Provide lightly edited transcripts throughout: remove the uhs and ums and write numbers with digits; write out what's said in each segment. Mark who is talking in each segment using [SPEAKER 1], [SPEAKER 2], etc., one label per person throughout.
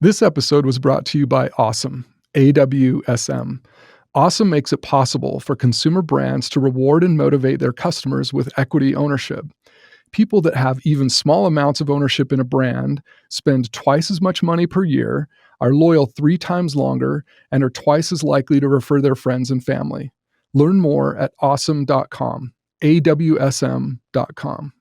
[SPEAKER 1] This episode was brought to you by Awesome, AWSM. Awesome makes it possible for consumer brands to reward and motivate their customers with equity ownership. People that have even small amounts of ownership in a brand spend twice as much money per year, are loyal 3 times longer, and are twice as likely to refer their friends and family. Learn more at awesome.com, AWSM.com.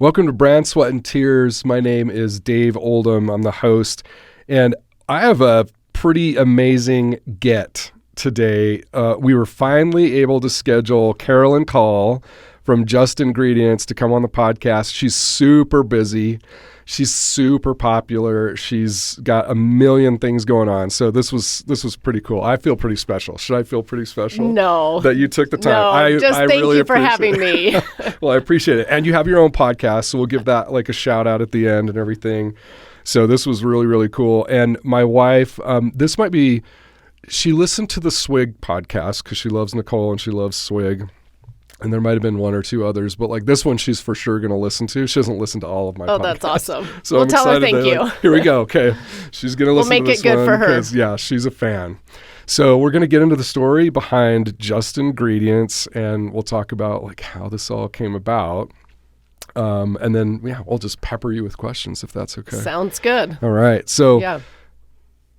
[SPEAKER 2] Welcome to Brand Sweat and Tears. My name is Dave Oldham. I'm the host, and I have a pretty amazing get today. We were finally able to schedule Karalynne Call from Just Ingredients to come on the podcast. She's super busy. She's super popular. She's got a million things going on. So this was pretty cool. I feel pretty special. Should I feel pretty special?
[SPEAKER 3] No.
[SPEAKER 2] That you took the time.
[SPEAKER 3] No,
[SPEAKER 2] I
[SPEAKER 3] thank
[SPEAKER 2] really
[SPEAKER 3] you for having me.
[SPEAKER 2] Well, I appreciate it. And you have your own podcast, so we'll give that like a shout out at the end and everything. So this was really, really cool. And my wife, she listened to the Swig podcast because she loves Nicole and she loves Swig. And there might have been one or two others, but like this one, she's for sure going to listen to. She doesn't listen to all of my podcasts.
[SPEAKER 3] Oh, that's awesome.
[SPEAKER 2] So
[SPEAKER 3] we'll tell her thank you.
[SPEAKER 2] Here we go. Okay. She's going to listen to this one.
[SPEAKER 3] We'll make it good for her.
[SPEAKER 2] Yeah, she's a fan. So we're going to get into the story behind Just Ingredients, and we'll talk about like how this all came about. And then, we'll just pepper you with questions if that's okay.
[SPEAKER 3] Sounds good.
[SPEAKER 2] All right. So
[SPEAKER 3] yeah.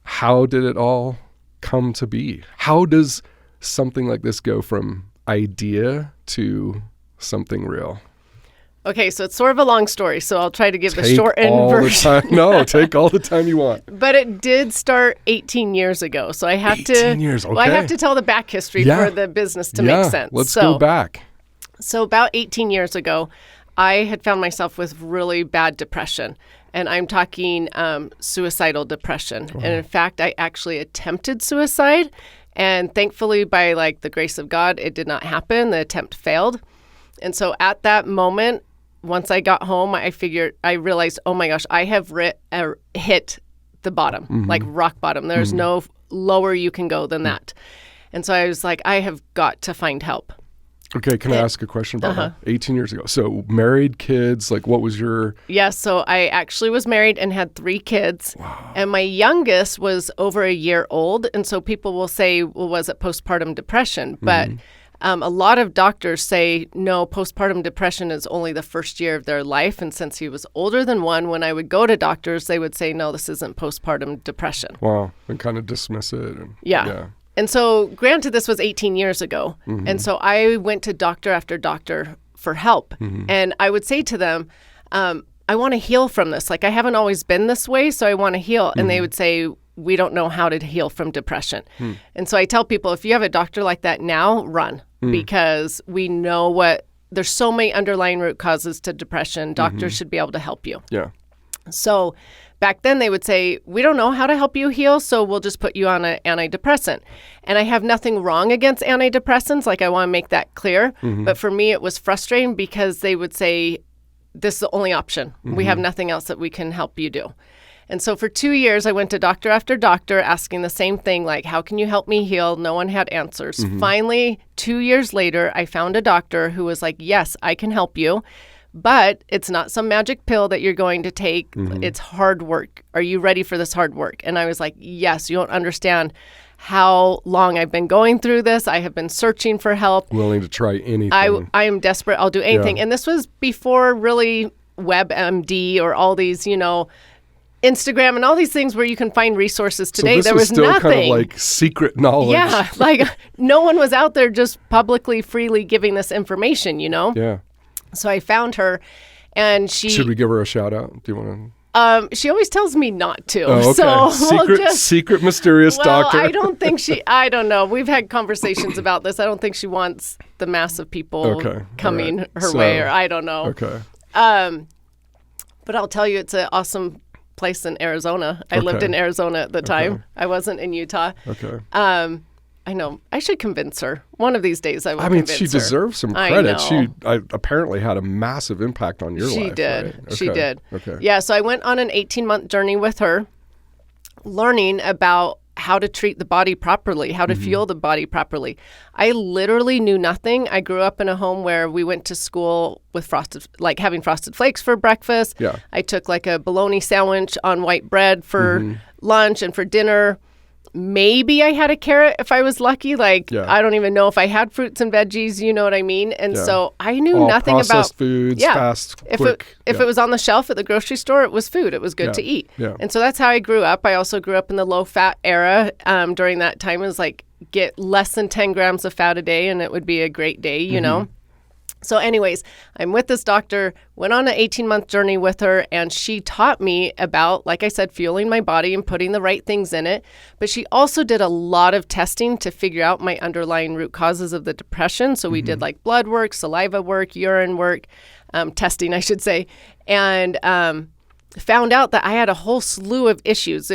[SPEAKER 2] How did it all come to be? How does something like this go from idea to something real?
[SPEAKER 3] Okay, so it's sort of a long story, so I'll try to give the shortened version.
[SPEAKER 2] No, take all the time you want.
[SPEAKER 3] But it did start 18 years ago, so I have
[SPEAKER 2] 18 years, okay.
[SPEAKER 3] Well, I have to tell the back history for the business to make sense.
[SPEAKER 2] Let's go back.
[SPEAKER 3] So about 18 years ago, I had found myself with really bad depression. And I'm talking suicidal depression. Oh. And in fact, I actually attempted suicide. And thankfully, by like the grace of God, it did not happen. The attempt failed. And so at that moment, once I got home, I realized, oh my gosh, I have hit the bottom, like rock bottom. There's no lower you can go than that. And so I was like, I have got to find help.
[SPEAKER 2] Okay, can I ask a question about that? 18 years ago. So married, kids, like what was your...
[SPEAKER 3] Yeah, so I actually was married and had 3 kids. Wow. And my youngest was over a year old. And so people will say, well, was it postpartum depression? But a lot of doctors say, no, postpartum depression is only the first year of their life. And since he was older than 1, when I would go to doctors, they would say, no, this isn't postpartum depression.
[SPEAKER 2] Wow, and kind of dismiss it.
[SPEAKER 3] Yeah. And so, granted, this was 18 years ago. And so I went to doctor after doctor for help. And I would say to them, I want to heal from this. Like, I haven't always been this way, so I want to heal. And they would say, we don't know how to heal from depression. And so I tell people, if you have a doctor like that now, run. Because we know there's so many underlying root causes to depression. Doctors should be able to help you.
[SPEAKER 2] Yeah.
[SPEAKER 3] So back then they would say, we don't know how to help you heal, so we'll just put you on an antidepressant. And I have nothing wrong against antidepressants. Like, I want to make that clear. But for me, it was frustrating because they would say, this is the only option. We have nothing else that we can help you do. And so for 2 years, I went to doctor after doctor asking the same thing, like, how can you help me heal? No one had answers. Finally, 2 years later, I found a doctor who was like, yes, I can help you. But it's not some magic pill that you're going to take. It's hard work. Are you ready for this hard work? And I was like, yes, you don't understand how long I've been going through this. I have been searching for help.
[SPEAKER 2] Willing to try anything.
[SPEAKER 3] I am desperate. I'll do anything. Yeah. And this was before really WebMD or all these, Instagram and all these things where you can find resources today.
[SPEAKER 2] So this
[SPEAKER 3] there was
[SPEAKER 2] still
[SPEAKER 3] nothing.
[SPEAKER 2] Kind of like secret knowledge.
[SPEAKER 3] Yeah, like no one was out there just publicly, freely giving this information,
[SPEAKER 2] Yeah.
[SPEAKER 3] So I found her, and she...
[SPEAKER 2] Should we give her a shout out? Do you want to...
[SPEAKER 3] She always tells me not to.
[SPEAKER 2] Oh, okay.
[SPEAKER 3] So
[SPEAKER 2] secret mysterious doctor.
[SPEAKER 3] I don't think I don't know. We've had conversations about this. I don't think she wants the mass of people coming her way, or I don't know.
[SPEAKER 2] Okay.
[SPEAKER 3] But I'll tell you, it's an awesome place in Arizona. I lived in Arizona at the time. I wasn't in Utah.
[SPEAKER 2] Okay.
[SPEAKER 3] I know. I should convince her. One of these days I will convince her.
[SPEAKER 2] She deserves some credit. She apparently had a massive impact on your life.
[SPEAKER 3] She did.
[SPEAKER 2] Right? Okay.
[SPEAKER 3] She did.
[SPEAKER 2] Okay.
[SPEAKER 3] Yeah, so I went on an 18-month journey with her, learning about how to treat the body properly, how to fuel the body properly. I literally knew nothing. I grew up in a home where we went to school with having frosted flakes for breakfast.
[SPEAKER 2] Yeah.
[SPEAKER 3] I took like a bologna sandwich on white bread for lunch and for dinner. Maybe I had a carrot if I was lucky. I don't even know if I had fruits and veggies, you know what I mean? And so I knew nothing about
[SPEAKER 2] processed foods, fast, quick.
[SPEAKER 3] If it was on the shelf at the grocery store, it was food. It was good to eat.
[SPEAKER 2] Yeah.
[SPEAKER 3] And so that's how I grew up. I also grew up in the low-fat era. During that time, it was like get less than 10 grams of fat a day, and it would be a great day, you know? So anyways, I'm with this doctor, went on an 18-month journey with her, and she taught me about, like I said, fueling my body and putting the right things in it. But she also did a lot of testing to figure out my underlying root causes of the depression. So we did like blood work, saliva work, urine work, testing, I should say, and found out that I had a whole slew of issues.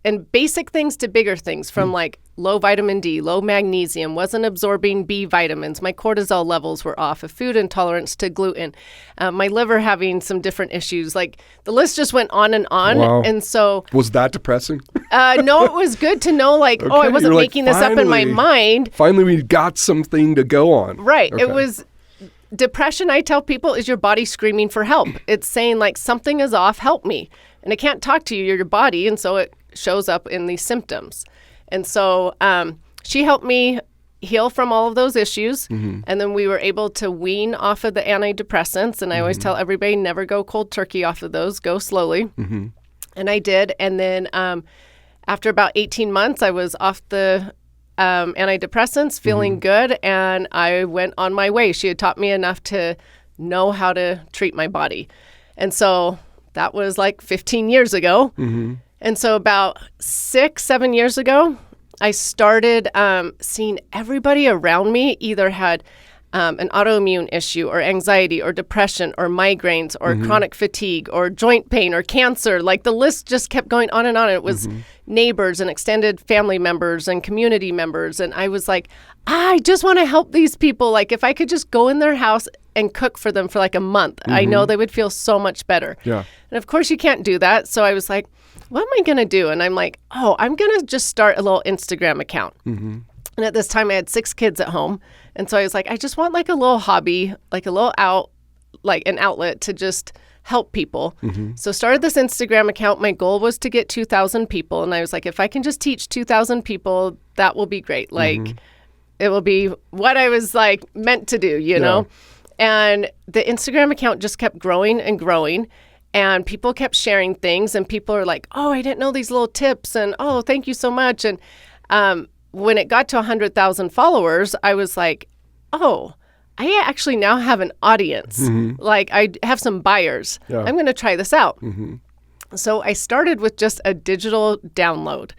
[SPEAKER 3] And basic things to bigger things, from like low vitamin D, low magnesium, wasn't absorbing B vitamins. My cortisol levels were off, a food intolerance to gluten, my liver having some different issues. Like the list just went on and on.
[SPEAKER 2] Wow.
[SPEAKER 3] And so
[SPEAKER 2] Was that depressing?
[SPEAKER 3] no, it was good to know I wasn't
[SPEAKER 2] You're like,
[SPEAKER 3] making this up in my mind.
[SPEAKER 2] Finally, we got something to go on.
[SPEAKER 3] Right.
[SPEAKER 2] Okay.
[SPEAKER 3] It was depression, I tell people, is your body screaming for help. It's saying like something is off, help me. And it can't talk to you, you're your body. And so it shows up in these symptoms. And so she helped me heal from all of those issues. And then we were able to wean off of the antidepressants. And I always tell everybody, never go cold turkey off of those, go slowly. And I did. And then after about 18 months, I was off the antidepressants, feeling good, and I went on my way. She had taught me enough to know how to treat my body. And so that was like 15 years ago. And so about 6-7 years ago, I started seeing everybody around me either had an autoimmune issue or anxiety or depression or migraines or chronic fatigue or joint pain or cancer. Like the list just kept going on and on. It was neighbors and extended family members and community members. And I was like, I just want to help these people. Like if I could just go in their house and cook for them for like a month, I know they would feel so much better.
[SPEAKER 2] Yeah.
[SPEAKER 3] And of course you can't do that. So I was like, what am I going to do? And I'm like, I'm going to just start a little Instagram account. And at this time I had 6 kids at home. And so I was like, I just want like a little hobby, like a little an outlet to just help people. So started this Instagram account. My goal was to get 2,000 people. And I was like, if I can just teach 2,000 people, that will be great. Like it will be what I was like meant to do, you know? And the Instagram account just kept growing and growing. And people kept sharing things, and people are like, oh, I didn't know these little tips, and oh, thank you so much. And when it got to 100,000 followers, I was like, oh, I actually now have an audience. Like I have some buyers. I'm going to try this out. So I started with just a digital download.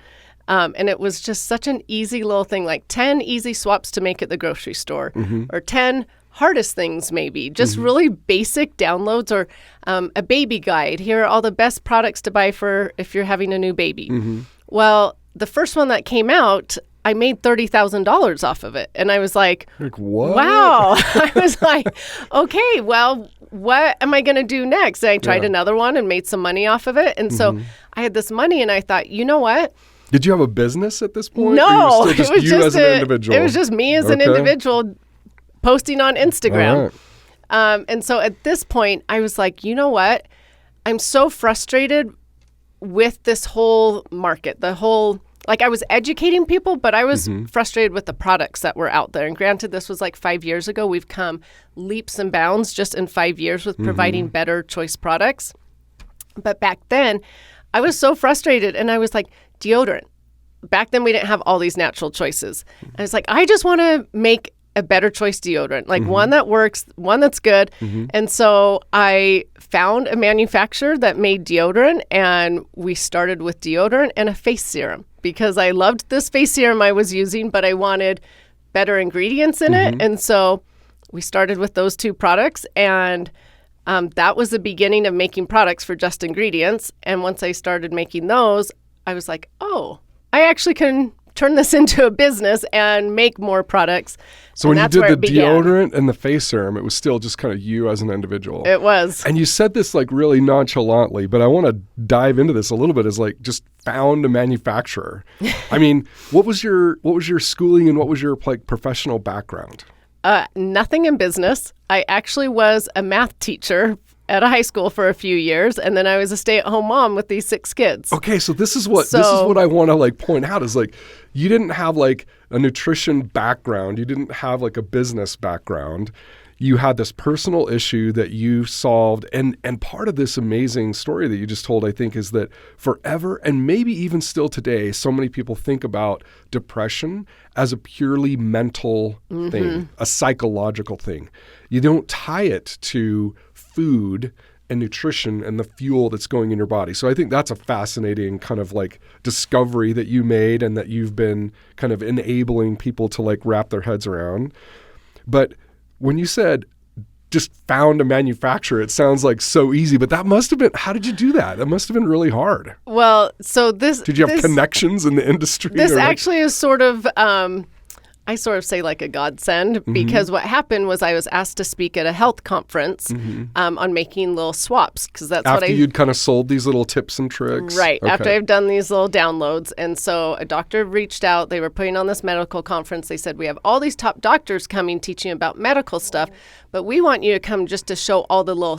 [SPEAKER 3] And it was just such an easy little thing, like 10 easy swaps to make at the grocery store, or 10 hardest things maybe, just really basic downloads, or a baby guide. Here are all the best products to buy for if you're having a new baby. Well, the first one that came out, I made $30,000 off of it. And I was like
[SPEAKER 2] what?
[SPEAKER 3] Wow. I was like, okay, well, what am I going to do next? And I tried another one and made some money off of it. And so I had this money, and I thought, you know what?
[SPEAKER 2] Did you have a business at this point?
[SPEAKER 3] No,
[SPEAKER 2] or you still just you as an individual?
[SPEAKER 3] It was just me as an individual posting on Instagram. And so at this point, I was like, you know what? I'm so frustrated with this whole market, like I was educating people, but I was frustrated with the products that were out there. And granted, this was like 5 years ago. We've come leaps and bounds just in 5 years with providing better choice products. But back then, I was so frustrated, and I was like, deodorant. Back then, we didn't have all these natural choices. I was like, I just want to make a better choice deodorant, like one that works, one that's good. And so I found a manufacturer that made deodorant, and we started with deodorant and a face serum because I loved this face serum I was using, but I wanted better ingredients in it. And so we started with those 2 products, and that was the beginning of making products for just ingredients. And once I started making those, I was like, oh, I actually can turn this into a business and make more products.
[SPEAKER 2] So when you
[SPEAKER 3] that's
[SPEAKER 2] did
[SPEAKER 3] where
[SPEAKER 2] the
[SPEAKER 3] it began.
[SPEAKER 2] deodorant and the face serum, it was still just kind of you as an individual.
[SPEAKER 3] It was.
[SPEAKER 2] And you said this like really nonchalantly, but I want to dive into this a little bit as like just found a manufacturer. I mean, what was your schooling and what was your like professional background?
[SPEAKER 3] Nothing in business. I actually was a math teacher at a high school for a few years, and then I was a stay-at-home mom with these 6 kids.
[SPEAKER 2] Okay, so this is what I want to like point out is like you didn't have like a nutrition background, you didn't have like a business background. You had this personal issue that you solved, and part of this amazing story that you just told, I think, is that forever and maybe even still today, so many people think about depression as a purely mental thing, a psychological thing. You don't tie it to food and nutrition and the fuel that's going in your body. So I think that's a fascinating kind of like discovery that you made and that you've been kind of enabling people to like wrap their heads around. But when you said just found a manufacturer, it sounds like so easy, but that must have been, how did you do that? That must have been really hard.
[SPEAKER 3] Well, so
[SPEAKER 2] Did you have connections in the industry?
[SPEAKER 3] This actually is sort of, I sort of say like a godsend, because what happened was I was asked to speak at a health conference on making little swaps, because that's
[SPEAKER 2] after you'd kind of sold these little tips and tricks.
[SPEAKER 3] Right.
[SPEAKER 2] Okay.
[SPEAKER 3] After I've done these little downloads. And so a doctor reached out. They were putting on this medical conference. They said, we have all these top doctors coming teaching about medical stuff, but we want you to come just to show all the little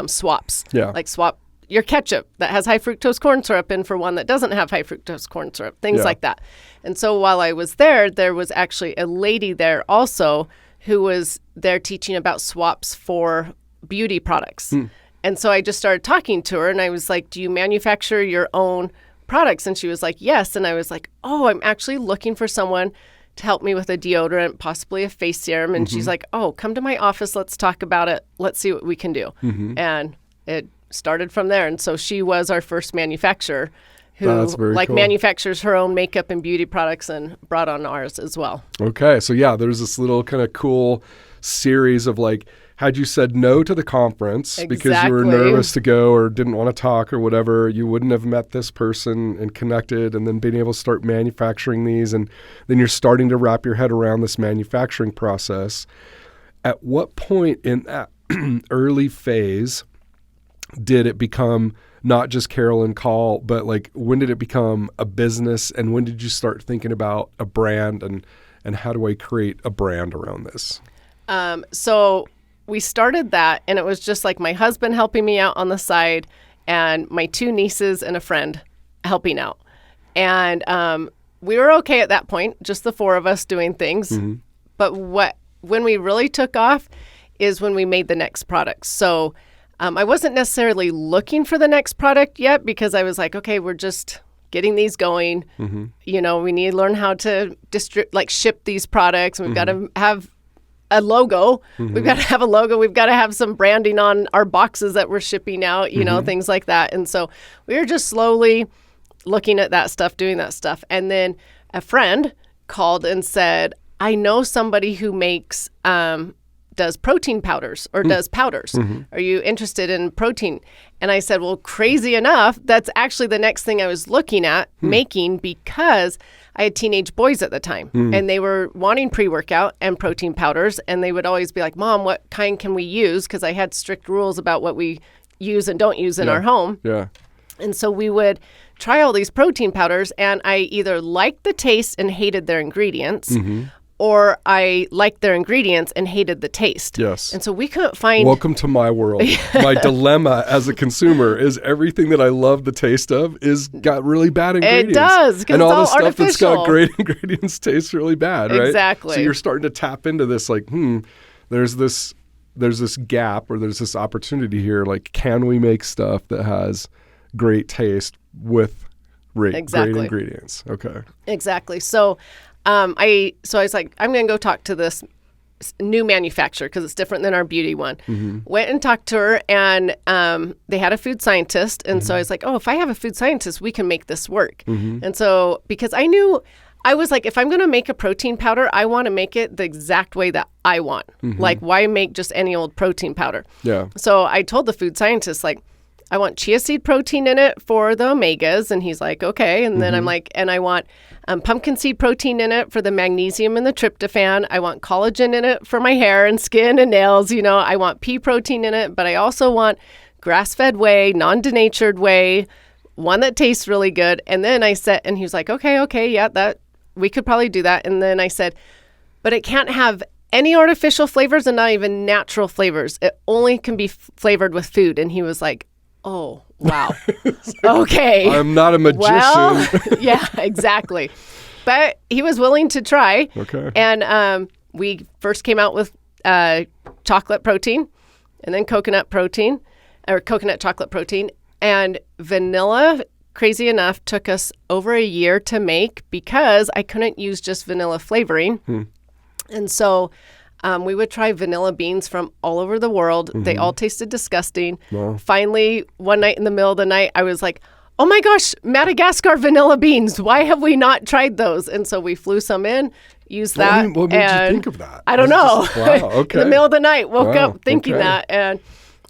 [SPEAKER 3] swaps.
[SPEAKER 2] Yeah.
[SPEAKER 3] Like swap your ketchup that has high fructose corn syrup in for one that doesn't have high fructose corn syrup, things like that. And so while I was there was actually a lady there also who was there teaching about swaps for beauty products. And so I just started talking to her, and I was like, do you manufacture your own products? And she was like, yes. And I was like, oh, I'm actually looking for someone to help me with a deodorant, possibly a face serum. And she's like, oh, come to my office. Let's talk about it. Let's see what we can do. And it started from there. And so she was our first manufacturer who like
[SPEAKER 2] cool.
[SPEAKER 3] manufactures her own makeup and beauty products and brought on ours as well.
[SPEAKER 2] Okay. So yeah, there's this little kind of cool series of like, had you said no to the conference because you were nervous to go or didn't want to talk or whatever, you wouldn't have met this person and connected and then being able to start manufacturing these. And then you're starting to wrap your head around this manufacturing process. At what point in that early phase did it become not just Karalynne Call, but like when did it become a business, and when did you start thinking about a brand and how do I create a brand around this?
[SPEAKER 3] So we started that, and it was just like my husband helping me out on the side and my 2 nieces and a friend helping out. And we were okay at that point, just the 4 of us doing things. But when we really took off is when we made the next product. So I wasn't necessarily looking for the next product yet, because I was like, okay, we're just getting these going. You know, we need to learn how to ship these products. We've got to have a logo. We've got to have a logo. We've got to have some branding on our boxes that we're shipping out, you know, things like that. And so we were just slowly looking at that stuff, doing that stuff. And then a friend called and said, I know somebody who makes does protein powders or does powders. Are you interested in protein? And I said, well, crazy enough, that's actually the next thing I was looking at making, because I had teenage boys at the time and they were wanting pre-workout and protein powders. And they would always be like, Mom, what kind can we use? Because I had strict rules about what we use and don't use in our home.
[SPEAKER 2] Yeah.
[SPEAKER 3] And so we would try all these protein powders, and I either liked the taste and hated their ingredients, or I liked their ingredients and hated the taste.
[SPEAKER 2] Yes.
[SPEAKER 3] And so we couldn't find...
[SPEAKER 2] Welcome to my world. My dilemma as a consumer is everything that I love the taste of is got really bad ingredients.
[SPEAKER 3] It does, because
[SPEAKER 2] and
[SPEAKER 3] it's
[SPEAKER 2] all the
[SPEAKER 3] all
[SPEAKER 2] stuff
[SPEAKER 3] artificial.
[SPEAKER 2] that's got great ingredients tastes really bad, right?
[SPEAKER 3] Exactly.
[SPEAKER 2] So you're starting to tap into this like, there's this gap, or there's this opportunity here. Like, can we make stuff that has great taste with great ingredients? Okay.
[SPEAKER 3] Exactly. So I was like, I'm going to go talk to this new manufacturer because it's different than our beauty one. Went and talked to her, and they had a food scientist. And so I was like, oh, if I have a food scientist, we can make this work. And so, because I knew, I was like, if I'm going to make a protein powder, I want to make it the exact way that I want. Like, why make just any old protein powder?
[SPEAKER 2] Yeah.
[SPEAKER 3] So I told the food scientist, like, I want chia seed protein in it for the omegas. And he's like, okay. And then I'm like, and I want pumpkin seed protein in it for the magnesium and the tryptophan. I want collagen in it for my hair and skin and nails. I want pea protein in it, but I also want grass-fed whey, non-denatured whey, one that tastes really good. And then I said, and he was like, okay, yeah, that we could probably do that. And then I said, but it can't have any artificial flavors and not even natural flavors. It only can be flavored with food. And he was like, oh, wow. Okay.
[SPEAKER 2] I'm not a magician.
[SPEAKER 3] Well, yeah, exactly. But he was willing to try.
[SPEAKER 2] Okay.
[SPEAKER 3] And we first came out with chocolate protein and then coconut protein or coconut chocolate protein. And vanilla, crazy enough, took us over a year to make because I couldn't use just vanilla flavoring. And so we would try vanilla beans from all over the world. They all tasted disgusting.
[SPEAKER 2] Wow.
[SPEAKER 3] Finally, one night in the middle of the night, I was like, oh my gosh, Madagascar vanilla beans. Why have we not tried those? And so we flew some in, used that.
[SPEAKER 2] What made you think of that?
[SPEAKER 3] I don't know.
[SPEAKER 2] Wow, okay.
[SPEAKER 3] In the middle of the night, woke
[SPEAKER 2] Wow,
[SPEAKER 3] up thinking
[SPEAKER 2] okay.
[SPEAKER 3] that. And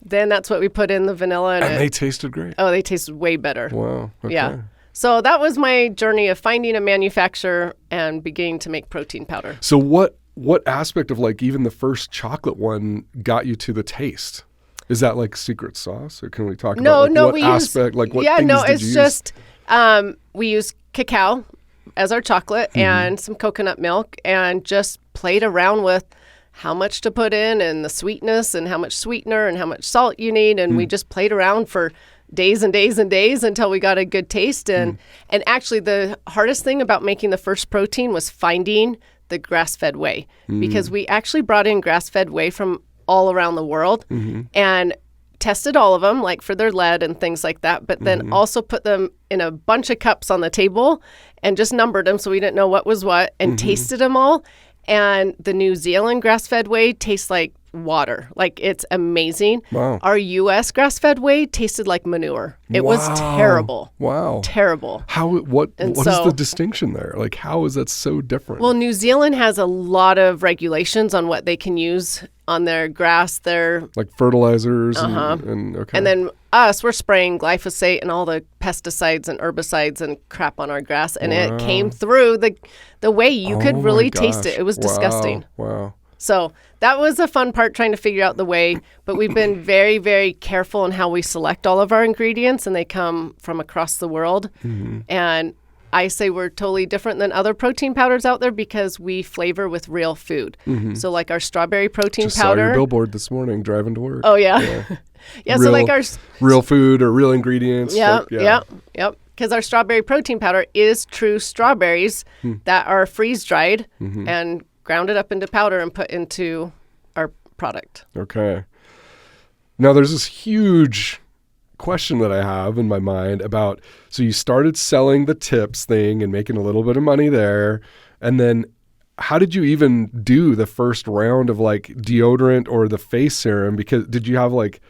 [SPEAKER 3] then that's what we put in the vanilla.
[SPEAKER 2] And they tasted great.
[SPEAKER 3] Oh, they tasted way better.
[SPEAKER 2] Wow. Okay.
[SPEAKER 3] Yeah. So that was my journey of finding a manufacturer and beginning to make protein powder.
[SPEAKER 2] So what aspect of like even the first chocolate one got you to the taste? Is that like secret sauce, or can we talk about what aspect, what things did you use?
[SPEAKER 3] Just we use cacao as our chocolate and some coconut milk, and just played around with how much to put in and the sweetness and how much sweetener and how much salt you need, and we just played around for days and days and days until we got a good taste. And actually, the hardest thing about making the first protein was finding the grass-fed whey, because we actually brought in grass-fed whey from all around the world and tested all of them, like for their lead and things like that, but then also put them in a bunch of cups on the table and just numbered them so we didn't know what was what, and tasted them all. And the New Zealand grass-fed whey tastes like water. Like, it's amazing.
[SPEAKER 2] Wow.
[SPEAKER 3] Our U.S. grass-fed whey tasted like manure. It was terrible.
[SPEAKER 2] Wow.
[SPEAKER 3] Terrible.
[SPEAKER 2] What is the distinction there? Like, how is that so different?
[SPEAKER 3] Well, New Zealand has a lot of regulations on what they can use on their grass. Their
[SPEAKER 2] like fertilizers and okay.
[SPEAKER 3] And then us, we're spraying glyphosate and all the pesticides and herbicides and crap on our grass, and it came through the way you could really taste it. It was disgusting.
[SPEAKER 2] Wow.
[SPEAKER 3] So that was a fun part, trying to figure out the way. But we've been very, very careful in how we select all of our ingredients, and they come from across the world. And I say we're totally different than other protein powders out there because we flavor with real food. So like our strawberry protein
[SPEAKER 2] Just
[SPEAKER 3] powder.
[SPEAKER 2] saw your billboard this morning driving to work.
[SPEAKER 3] Oh, yeah. Yeah,
[SPEAKER 2] real,
[SPEAKER 3] so like our
[SPEAKER 2] real food or real ingredients.
[SPEAKER 3] Yep. Because our strawberry protein powder is true strawberries that are freeze dried and grounded up into powder and put into our product.
[SPEAKER 2] Okay. Now there's this huge question that I have in my mind about, so you started selling the tips thing and making a little bit of money there, and then how did you even do the first round of like deodorant or the face serum? Because did you have like,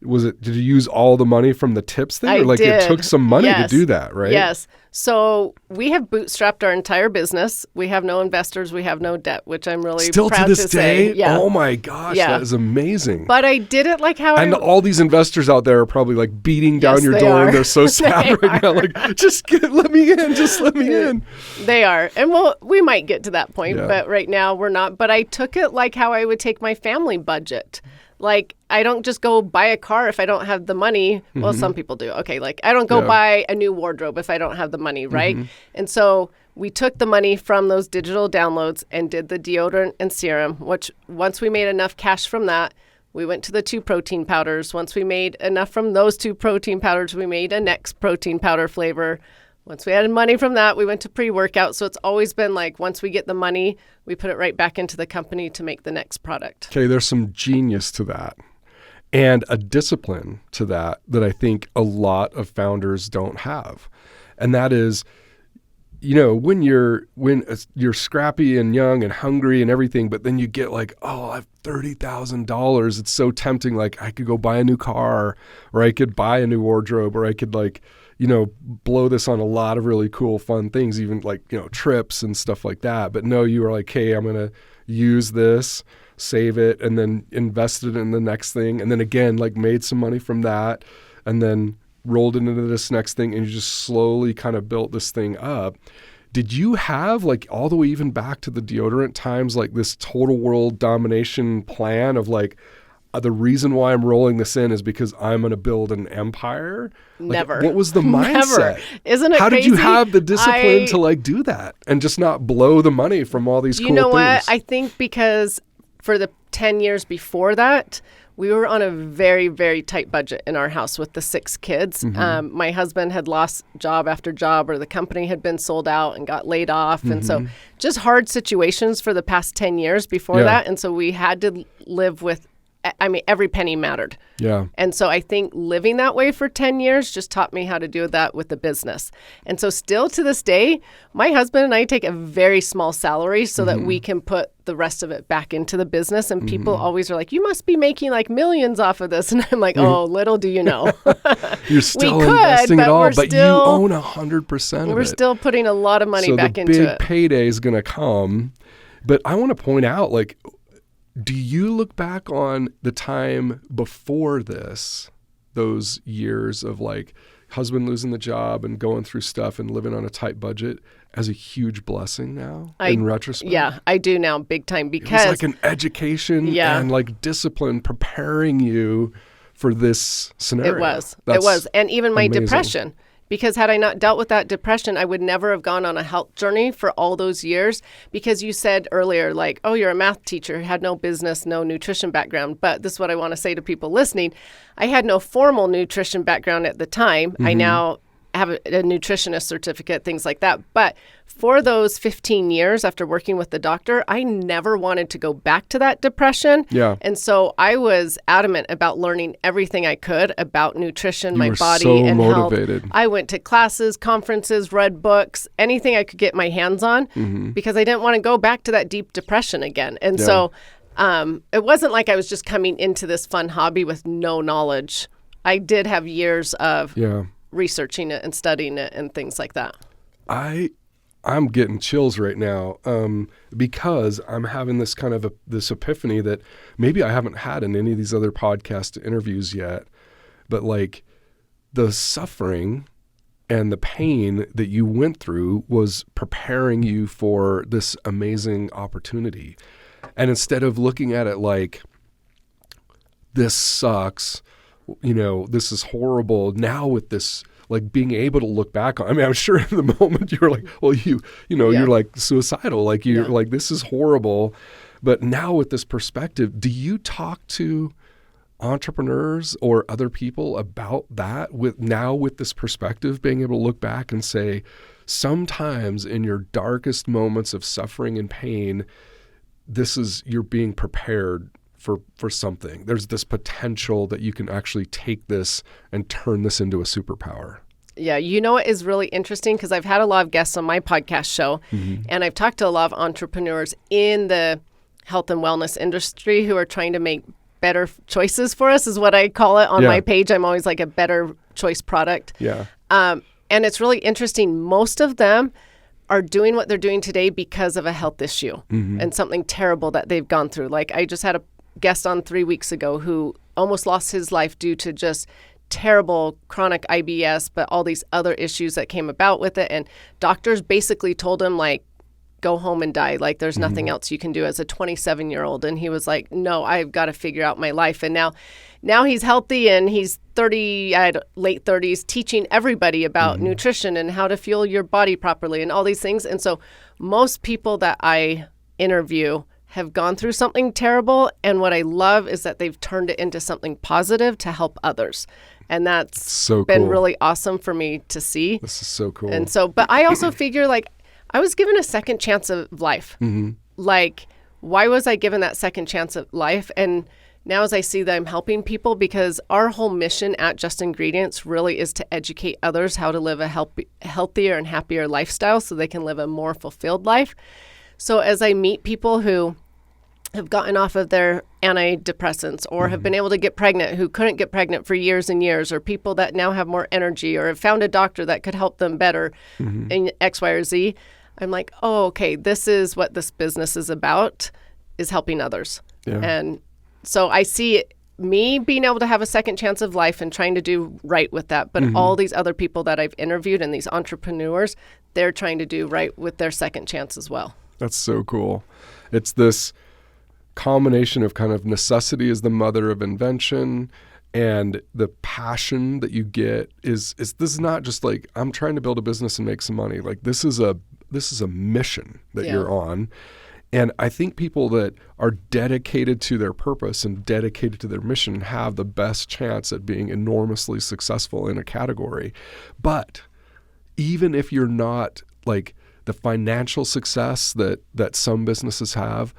[SPEAKER 2] did you use all the money from the tips thing? Or like
[SPEAKER 3] did.
[SPEAKER 2] It took some money to do that, right?
[SPEAKER 3] Yes. So we have bootstrapped our entire business. We have no investors. We have no debt, which I'm really
[SPEAKER 2] Still
[SPEAKER 3] proud
[SPEAKER 2] to this
[SPEAKER 3] to
[SPEAKER 2] day?
[SPEAKER 3] say. Yeah.
[SPEAKER 2] Oh my gosh, that is amazing.
[SPEAKER 3] But I did it like how
[SPEAKER 2] and all these investors out there are probably like beating down your
[SPEAKER 3] they
[SPEAKER 2] door
[SPEAKER 3] are.
[SPEAKER 2] and they're so sad right now. Like, let me in, just let me in.
[SPEAKER 3] They are. And we might get to that point, but right now we're not. But I took it like how I would take my family budget. Like, I don't just go buy a car if I don't have the money. Well, some people do. Okay, like I don't go buy a new wardrobe if I don't have the money, right? And so we took the money from those digital downloads and did the deodorant and serum, which once we made enough cash from that, we went to the 2 protein powders. Once we made enough from those 2 protein powders, we made a next protein powder flavor. Once we had money from that, we went to pre-workout. So it's always been like, once we get the money, we put it right back into the company to make the next product.
[SPEAKER 2] Okay, there's some genius to that and a discipline to that I think a lot of founders don't have. And that is, when you're scrappy and young and hungry and everything, but then you get like, oh, I have $30,000. It's so tempting. Like, I could go buy a new car, or I could buy a new wardrobe, or I could blow this on a lot of really cool, fun things, even like, trips and stuff like that. But no, you were like, hey, I'm going to use this, save it, and then invest it in the next thing. And then again, like made some money from that. and then rolled into this next thing, and you just slowly kind of built this thing up. Did you have, like, all the way even back to the deodorant times, like this total world domination plan of like, the reason why I'm rolling this in is because I'm going to build an empire? Like,
[SPEAKER 3] Never.
[SPEAKER 2] What was the mindset?
[SPEAKER 3] Never. Isn't it
[SPEAKER 2] How
[SPEAKER 3] crazy?
[SPEAKER 2] did you have the discipline to like do that and just not blow the money from all these cool things?
[SPEAKER 3] You know what? I think because for the 10 years before that, we were on a very, very tight budget in our house with the 6 kids. My husband had lost job after job, or the company had been sold out and got laid off. And so just hard situations for the past 10 years before that. And so we had to live with, I mean, every penny mattered.
[SPEAKER 2] Yeah.
[SPEAKER 3] And so I think living that way for 10 years just taught me how to do that with the business. And so still to this day, my husband and I take a very small salary so that we can put the rest of it back into the business. And people always are like, you must be making like millions off of this. And I'm like, oh, little do you know.
[SPEAKER 2] You're still
[SPEAKER 3] we could,
[SPEAKER 2] investing it all, but
[SPEAKER 3] still,
[SPEAKER 2] you own 100% of it.
[SPEAKER 3] We're still putting a lot of money back into it.
[SPEAKER 2] So the big payday is going to come. But I want to point out, like, do you look back on the time before this, those years of like husband losing the job and going through stuff and living on a tight budget, as a huge blessing now in retrospect?
[SPEAKER 3] Yeah, I do now, big time, because
[SPEAKER 2] it was like an education and like discipline preparing you for this scenario.
[SPEAKER 3] It was. And even my
[SPEAKER 2] amazing.
[SPEAKER 3] depression. Because had I not dealt with that depression, I would never have gone on a health journey for all those years. Because you said earlier, like, oh, you're a math teacher, had no business, no nutrition background. But this is what I want to say to people listening. I had no formal nutrition background at the time. I now have a nutritionist certificate, things like that. But for those 15 years after working with the doctor, I never wanted to go back to that depression.
[SPEAKER 2] Yeah.
[SPEAKER 3] And so I was adamant about learning everything I could about nutrition, my
[SPEAKER 2] were
[SPEAKER 3] body,
[SPEAKER 2] so
[SPEAKER 3] and
[SPEAKER 2] motivated.
[SPEAKER 3] health. I went to classes, conferences, read books, anything I could get my hands on, because I didn't want to go back to that deep depression again. And so it wasn't like I was just coming into this fun hobby with no knowledge. I did have years of researching it and studying it and things like that.
[SPEAKER 2] I'm getting chills right now because I'm having this kind of this epiphany that maybe I haven't had in any of these other podcast interviews yet, but like the suffering and the pain that you went through was preparing you for this amazing opportunity. And instead of looking at it like, this sucks, you know, this is horrible. Now with this, like being able to look back on, I mean, I'm sure in the moment you were like, well, you're like suicidal. Like you're like, this is horrible. But now with this perspective, do you talk to entrepreneurs or other people about that with this perspective, being able to look back and say, sometimes in your darkest moments of suffering and pain, you're being prepared for something. There's this potential that you can actually take this and turn this into a superpower.
[SPEAKER 3] Yeah, you know what is really interesting? Because I've had a lot of guests on my podcast show, and I've talked to a lot of entrepreneurs in the health and wellness industry who are trying to make better choices for us, is what I call it on my page. I'm always like a better choice product.
[SPEAKER 2] Yeah.
[SPEAKER 3] And it's really interesting. Most of them are doing what they're doing today because of a health issue and something terrible that they've gone through. Like I just had a guest on 3 weeks ago who almost lost his life due to just terrible chronic IBS, but all these other issues that came about with it. And doctors basically told him, like, go home and die. Like, there's nothing else you can do as a 27-year-old. And he was like, no, I've got to figure out my life. And now he's healthy and he's late 30s, teaching everybody about nutrition and how to fuel your body properly and all these things. And so most people that I interview have gone through something terrible. And what I love is that they've turned it into something positive to help others. And that's
[SPEAKER 2] so
[SPEAKER 3] been
[SPEAKER 2] cool.
[SPEAKER 3] Really awesome for me to see.
[SPEAKER 2] This is so cool.
[SPEAKER 3] And so, but I also figure, like, I was given a second chance of life. Like, why was I given that second chance of life? And now as I see that I'm helping people, because our whole mission at Just Ingredients really is to educate others how to live a healthier and happier lifestyle so they can live a more fulfilled life. So as I meet people who have gotten off of their antidepressants or have been able to get pregnant who couldn't get pregnant for years and years, or people that now have more energy or have found a doctor that could help them better in X, Y, or Z, I'm like, oh, okay, this is what this business is about, is helping others. Yeah. And so I see me being able to have a second chance of life and trying to do right with that. But all these other people that I've interviewed and these entrepreneurs, they're trying to do right with their second chance as well.
[SPEAKER 2] That's so cool. It's this combination of kind of necessity is the mother of invention, and the passion that you get is this is not just like, I'm trying to build a business and make some money. Like this is a mission that you're on. And I think people that are dedicated to their purpose and dedicated to their mission have the best chance at being enormously successful in a category. But even if you're not like the financial success that some businesses have,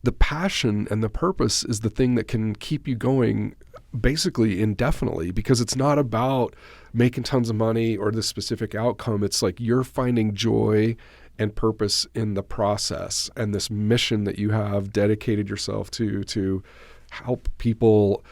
[SPEAKER 2] the passion and the purpose is the thing that can keep you going basically indefinitely, because it's not about making tons of money or the specific outcome. It's like you're finding joy and purpose in the process, and this mission that you have dedicated yourself to help people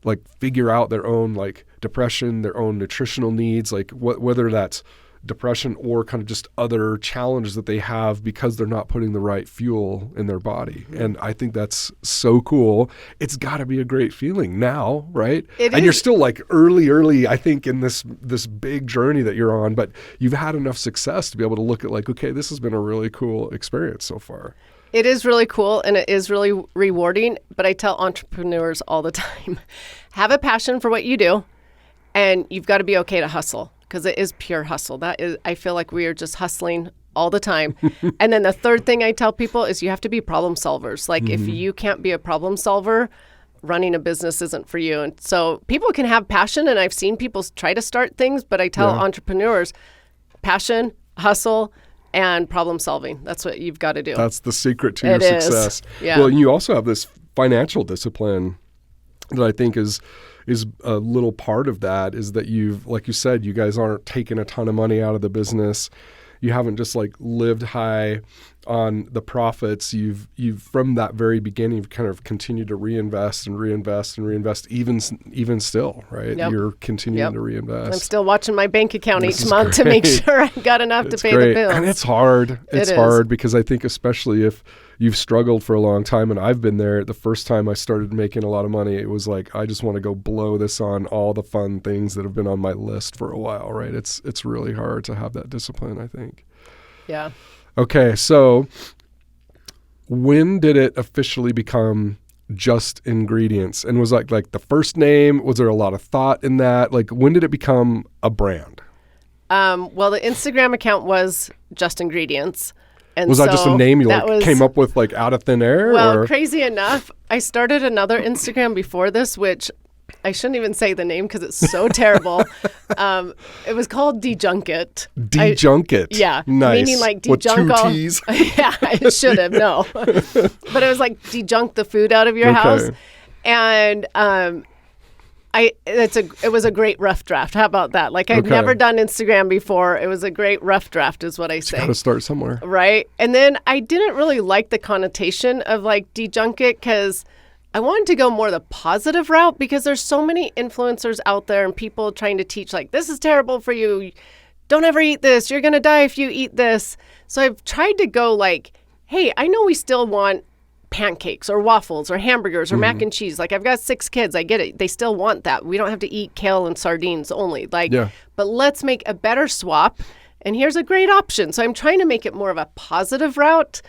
[SPEAKER 2] like figure out their own like depression, their own nutritional needs, like whether that's depression or kind of just other challenges that they have because they're not putting the right fuel in their body. And I think that's so cool. It's got to be a great feeling now, right? And you're still like early, I think, in this big journey that you're on, but you've had enough success to be able to look at like, okay, this has been a really cool experience so far.
[SPEAKER 3] It is really cool and it is really rewarding, but I tell entrepreneurs all the time, have a passion for what you do, and you've got to be okay to hustle. Because it is pure hustle. That is, I feel like we are just hustling all the time. And then the third thing I tell people is you have to be problem solvers. Like if you can't be a problem solver, running a business isn't for you. And so people can have passion, and I've seen people try to start things, but I tell entrepreneurs, passion, hustle, and problem solving. That's what you've got to do.
[SPEAKER 2] That's the secret to your success.
[SPEAKER 3] Yeah.
[SPEAKER 2] Well, you also have this financial discipline that I think is a little part of that, is that you've, like you said, you guys aren't taking a ton of money out of the business. You haven't just like lived high on the profits. You've from that very beginning, you've kind of continued to reinvest even still, right?
[SPEAKER 3] Yep.
[SPEAKER 2] You're continuing to reinvest.
[SPEAKER 3] I'm still watching my bank account each month to make sure I got enough to pay the bills.
[SPEAKER 2] And it's hard. It's hard because I think especially if you've struggled for a long time, and I've been there. The first time I started making a lot of money, it was like, I just want to go blow this on all the fun things that have been on my list for a while, right? It's really hard to have that discipline, I think.
[SPEAKER 3] Yeah.
[SPEAKER 2] Okay, so when did it officially become Just Ingredients? And was like the first name, was there a lot of thought in that? Like when did it become a brand?
[SPEAKER 3] Well, the Instagram account was Just Ingredients. And
[SPEAKER 2] was that just a name you came up with like out of thin air?
[SPEAKER 3] Well, crazy enough, I started another Instagram before this, which I shouldn't even say the name because it's so terrible. It was called Dejunk It.
[SPEAKER 2] Dejunk It.
[SPEAKER 3] Yeah.
[SPEAKER 2] Nice.
[SPEAKER 3] Meaning like
[SPEAKER 2] with
[SPEAKER 3] dejunk
[SPEAKER 2] 2
[SPEAKER 3] all.
[SPEAKER 2] T's.
[SPEAKER 3] Yeah, I should have, no. But it was like dejunk the food out of your house. And it was a great rough draft. How about that? Like I've never done Instagram before. It was a great rough draft is what I say.
[SPEAKER 2] Got to start somewhere.
[SPEAKER 3] Right. And then I didn't really like the connotation of like Dejunk It because I wanted to go more the positive route, because there's so many influencers out there and people trying to teach like, this is terrible for you. Don't ever eat this. You're going to die if you eat this. So I've tried to go like, hey, I know we still want pancakes or waffles or hamburgers or mac and cheese. Like I've got 6 kids. I get it. They still want that. We don't have to eat kale and sardines only. But let's make a better swap. And here's a great option. So I'm trying to make it more of a positive route.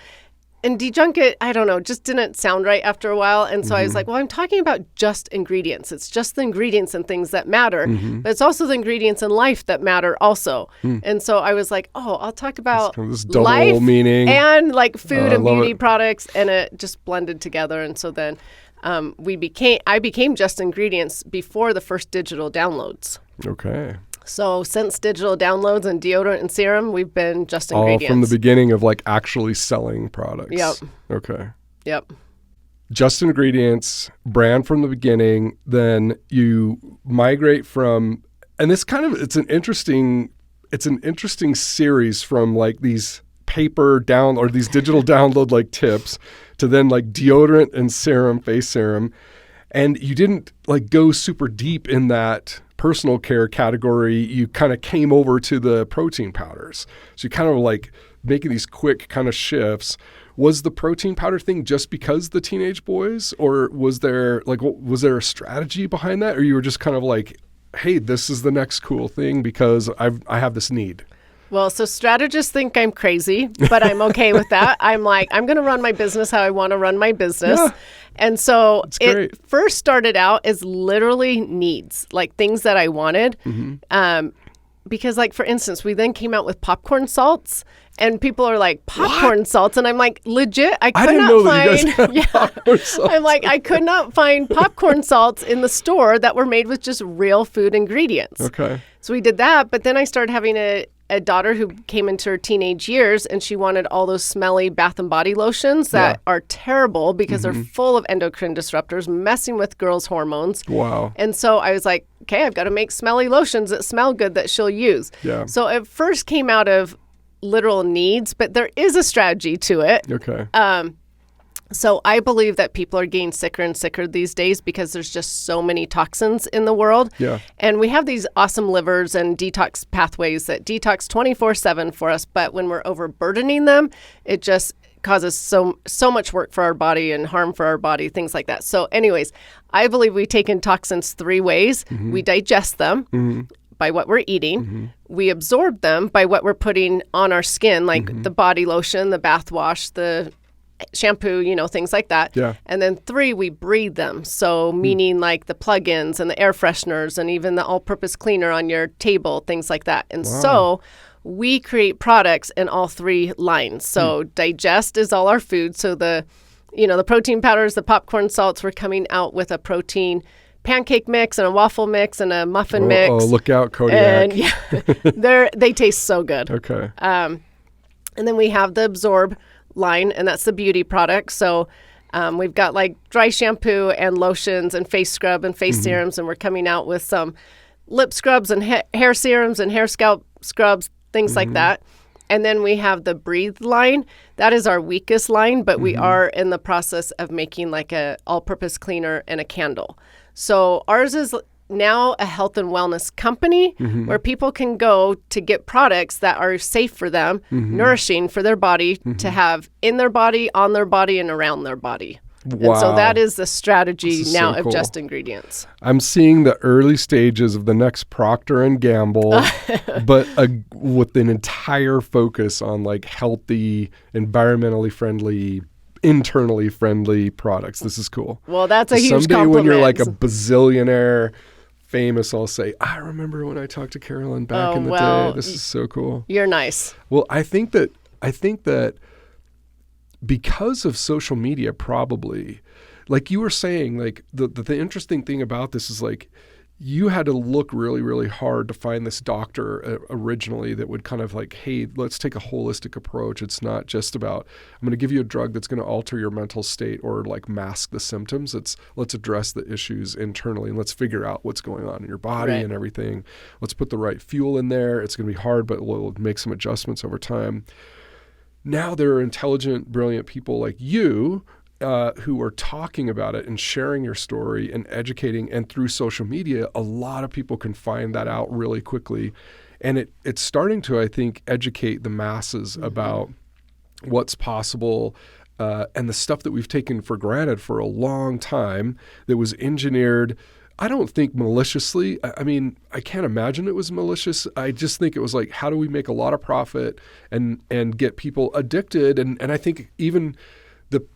[SPEAKER 3] And Dejunk It, I don't know, just didn't sound right after a while. And so I was like, well, I'm talking about just ingredients. It's just the ingredients and things that matter. But it's also the ingredients in life that matter also. And so I was like, oh, I'll talk about
[SPEAKER 2] kind of this double
[SPEAKER 3] life
[SPEAKER 2] meaning
[SPEAKER 3] and like food and beauty
[SPEAKER 2] it.
[SPEAKER 3] products. And it just blended together. And so then I became Just Ingredients before the first digital downloads.
[SPEAKER 2] Okay.
[SPEAKER 3] So since digital downloads and deodorant and serum, we've been Just Ingredients.
[SPEAKER 2] All from the beginning of like actually selling products.
[SPEAKER 3] Yep.
[SPEAKER 2] Okay.
[SPEAKER 3] Yep.
[SPEAKER 2] Just Ingredients, brand from the beginning. Then you migrate from, and this kind of, it's an interesting series from like these paper down or these digital download like tips to then like deodorant and serum, face serum. And you didn't like go super deep in that personal care category. You kind of came over to the protein powders. So you kind of like making these quick kind of shifts. Was the protein powder thing just because the teenage boys, or was there a strategy behind that, or you were just kind of like, hey, this is the next cool thing because I have this need?
[SPEAKER 3] Well, so strategists think I'm crazy, but I'm okay with that. I'm like, I'm going to run my business how I want to run my business.
[SPEAKER 2] Yeah.
[SPEAKER 3] And so
[SPEAKER 2] great.
[SPEAKER 3] it first started out as literally needs, like things that I wanted. Because like, for instance, we then came out with popcorn salts, and people are like, popcorn salts? And I'm like, legit, I could
[SPEAKER 2] didn't
[SPEAKER 3] not
[SPEAKER 2] know
[SPEAKER 3] find,
[SPEAKER 2] that you guys had popcorn salts.
[SPEAKER 3] I'm like, I could not find popcorn salts in the store that were made with just real food ingredients.
[SPEAKER 2] Okay.
[SPEAKER 3] So we did that, but then I started having a daughter who came into her teenage years, and she wanted all those smelly Bath and Body lotions that are terrible because they're full of endocrine disruptors, messing with girls' hormones.
[SPEAKER 2] Wow.
[SPEAKER 3] And so I was like, okay, I've got to make smelly lotions that smell good that she'll use.
[SPEAKER 2] Yeah.
[SPEAKER 3] So it first came out of literal needs, but there is a strategy to it.
[SPEAKER 2] Okay.
[SPEAKER 3] So I believe that people are getting sicker and sicker these days because there's just so many toxins in the world.
[SPEAKER 2] Yeah.
[SPEAKER 3] And we have these awesome livers and detox pathways that detox 24/7 for us. But when we're overburdening them, it just causes so much work for our body and harm for our body, things like that. So anyways, I believe we take in toxins 3 ways. We digest them by what we're eating. We absorb them by what we're putting on our skin, like the body lotion, the bath wash, the shampoo, things like that.
[SPEAKER 2] Yeah.
[SPEAKER 3] And then 3, we breathe them. So meaning like the plug-ins and the air fresheners and even the all-purpose cleaner on your table, things like that. And so we create products in all 3 lines. So digest is all our food. So the protein powders, the popcorn salts, we're coming out with a protein pancake mix and a waffle mix and a muffin mix.
[SPEAKER 2] Oh, look out, Kodiak.
[SPEAKER 3] And they taste so good.
[SPEAKER 2] Okay.
[SPEAKER 3] And then we have the absorb line, and that's the beauty product. So we've got like dry shampoo and lotions and face scrub and face serums, and we're coming out with some lip scrubs and hair serums and hair scalp scrubs, things like that. And then we have the breathe line. That is our weakest line, but we are in the process of making like a all-purpose cleaner and a candle. So ours is now a health and wellness company where people can go to get products that are safe for them, nourishing for their body to have in their body, on their body, and around their body.
[SPEAKER 2] Wow.
[SPEAKER 3] And so that is the strategy now
[SPEAKER 2] so
[SPEAKER 3] of
[SPEAKER 2] cool.
[SPEAKER 3] Just Ingredients.
[SPEAKER 2] I'm seeing the early stages of the next Procter and Gamble, but with an entire focus on like healthy, environmentally friendly, internally friendly products. This is cool.
[SPEAKER 3] Well, that's a huge
[SPEAKER 2] Someday
[SPEAKER 3] compliment.
[SPEAKER 2] when you're like a bazillionaire famous, I'll say, I remember when I talked to Karalynne back in the day. This is so cool.
[SPEAKER 3] You're nice.
[SPEAKER 2] Well, I think that because of social media, probably, like you were saying, like the interesting thing about this is like you had to look really, really hard to find this doctor originally that would kind of like, hey, let's take a holistic approach. It's not just about, I'm going to give you a drug that's going to alter your mental state or like mask the symptoms. Let's address the issues internally and let's figure out what's going on in your body and everything. Let's put the right fuel in there. It's going to be hard, but we'll make some adjustments over time. Now there are intelligent, brilliant people like you who are talking about it and sharing your story and educating. And through social media, a lot of people can find that out really quickly. And it's starting to, I think, educate the masses about what's possible and the stuff that we've taken for granted for a long time that was engineered, I don't think maliciously. I mean, I can't imagine it was malicious. I just think it was like, how do we make a lot of profit and get people addicted? And I think even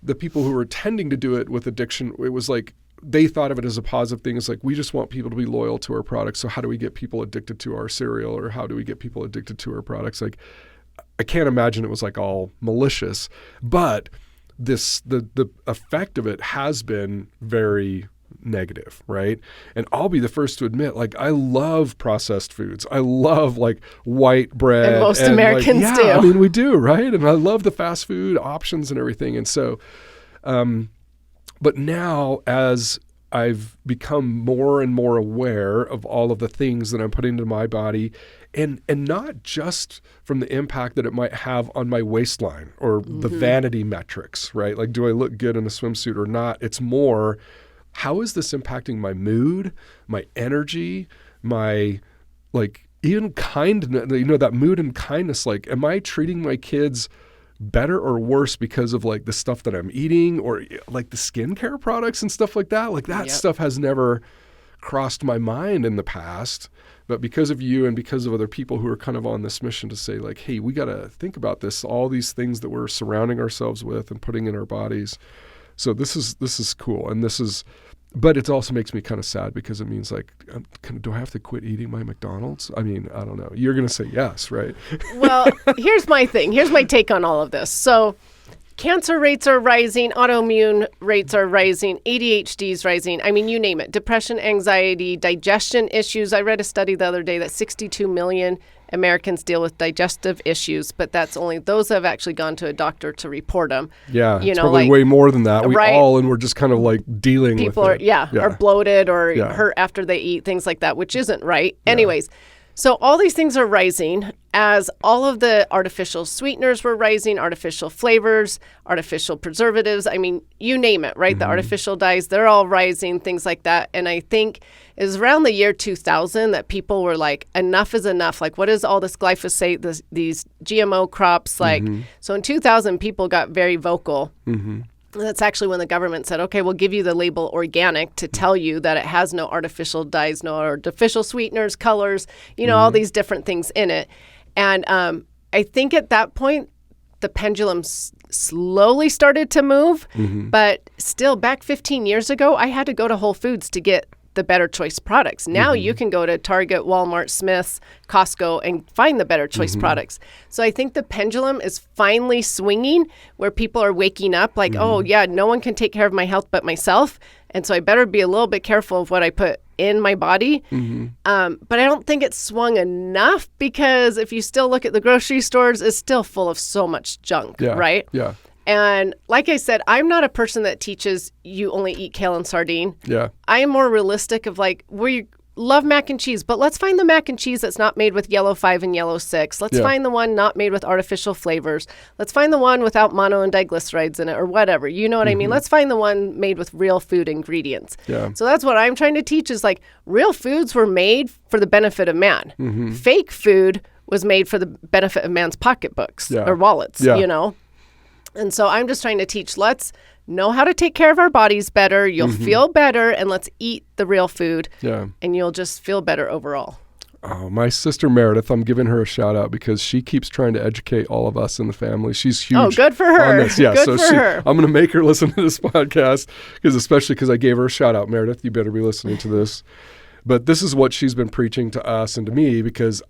[SPEAKER 2] the people who were tending to do it with addiction, it was like they thought of it as a positive thing. It's like, we just want people to be loyal to our products. So how do we get people addicted to our cereal, or how do we get people addicted to our products? Like, I can't imagine it was like all malicious, but the effect of it has been very negative, right? And I'll be the first to admit, like, I love processed foods. I love like white bread.
[SPEAKER 3] And most Americans do.
[SPEAKER 2] I mean, we do, right? And I love the fast food options and everything. And so, but now as I've become more and more aware of all of the things that I'm putting into my body, and not just from the impact that it might have on my waistline or the vanity metrics, right? Like, do I look good in a swimsuit or not? It's more, how is this impacting my mood, my energy, my, like, even kindness, that mood and kindness? Like, am I treating my kids better or worse because of like the stuff that I'm eating or like the skincare products and stuff like that. Like that stuff has never crossed my mind in the past. But because of you and because of other people who are kind of on this mission to say like, hey, we got to think about this, all these things that we're surrounding ourselves with and putting in our bodies. So this is cool. And but it also makes me kind of sad because it means like, do I have to quit eating my McDonald's? I mean, I don't know. You're going to say yes, right?
[SPEAKER 3] Well, here's my thing. Here's my take on all of this. So cancer rates are rising, autoimmune rates are rising, ADHD is rising. I mean, you name it. Depression, anxiety, digestion issues. I read a study the other day that 62 million Americans deal with digestive issues, but that's only those that have actually gone to a doctor to report them.
[SPEAKER 2] Yeah, it's probably way more than that. And we're just kind of like dealing with it.
[SPEAKER 3] People are bloated or hurt after they eat, things like that, which isn't right. Yeah. Anyways, so all these things are rising as all of the artificial sweeteners were rising, artificial flavors, artificial preservatives. I mean, you name it, right? Mm-hmm. The artificial dyes, they're all rising, things like that. And I think it was around the year 2000 that people were like, enough is enough. Like, what is all this glyphosate, these GMO crops? Like, so in 2000, people got very vocal. Mm-hmm. That's actually when the government said, okay, we'll give you the label organic to tell you that it has no artificial dyes, no artificial sweeteners, colors, all these different things in it. And I think at that point, the pendulum slowly started to move. Mm-hmm. But still, back 15 years ago, I had to go to Whole Foods to get the Better Choice products. Now you can go to Target, Walmart, Smith's, Costco, and find the Better Choice products. So I think the pendulum is finally swinging where people are waking up like, oh, yeah, no one can take care of my health but myself. And so I better be a little bit careful of what I put in my body. But I don't think it's swung enough because if you still look at the grocery stores, it's still full of so much junk, right?
[SPEAKER 2] Yeah.
[SPEAKER 3] And like I said, I'm not a person that teaches you only eat kale and sardine.
[SPEAKER 2] Yeah.
[SPEAKER 3] I am more realistic of like, we love mac and cheese, but let's find the mac and cheese that's not made with yellow 5 and yellow 6. Let's find the one not made with artificial flavors. Let's find the one without mono and diglycerides in it or whatever. You know what I mean? Let's find the one made with real food ingredients. Yeah. So that's what I'm trying to teach is like real foods were made for the benefit of man. Fake food was made for the benefit of man's pocketbooks or wallets, And so I'm just trying to teach, let's know how to take care of our bodies better. You'll feel better, and let's eat the real food, and you'll just feel better overall.
[SPEAKER 2] Oh, my sister Meredith, I'm giving her a shout out because she keeps trying to educate all of us in the family. She's huge.
[SPEAKER 3] Oh, good for her.
[SPEAKER 2] On this. Yeah,
[SPEAKER 3] good for her.
[SPEAKER 2] I'm going to make her listen to this podcast especially because I gave her a shout out. Meredith, you better be listening to this. But this is what she's been preaching to us and to me because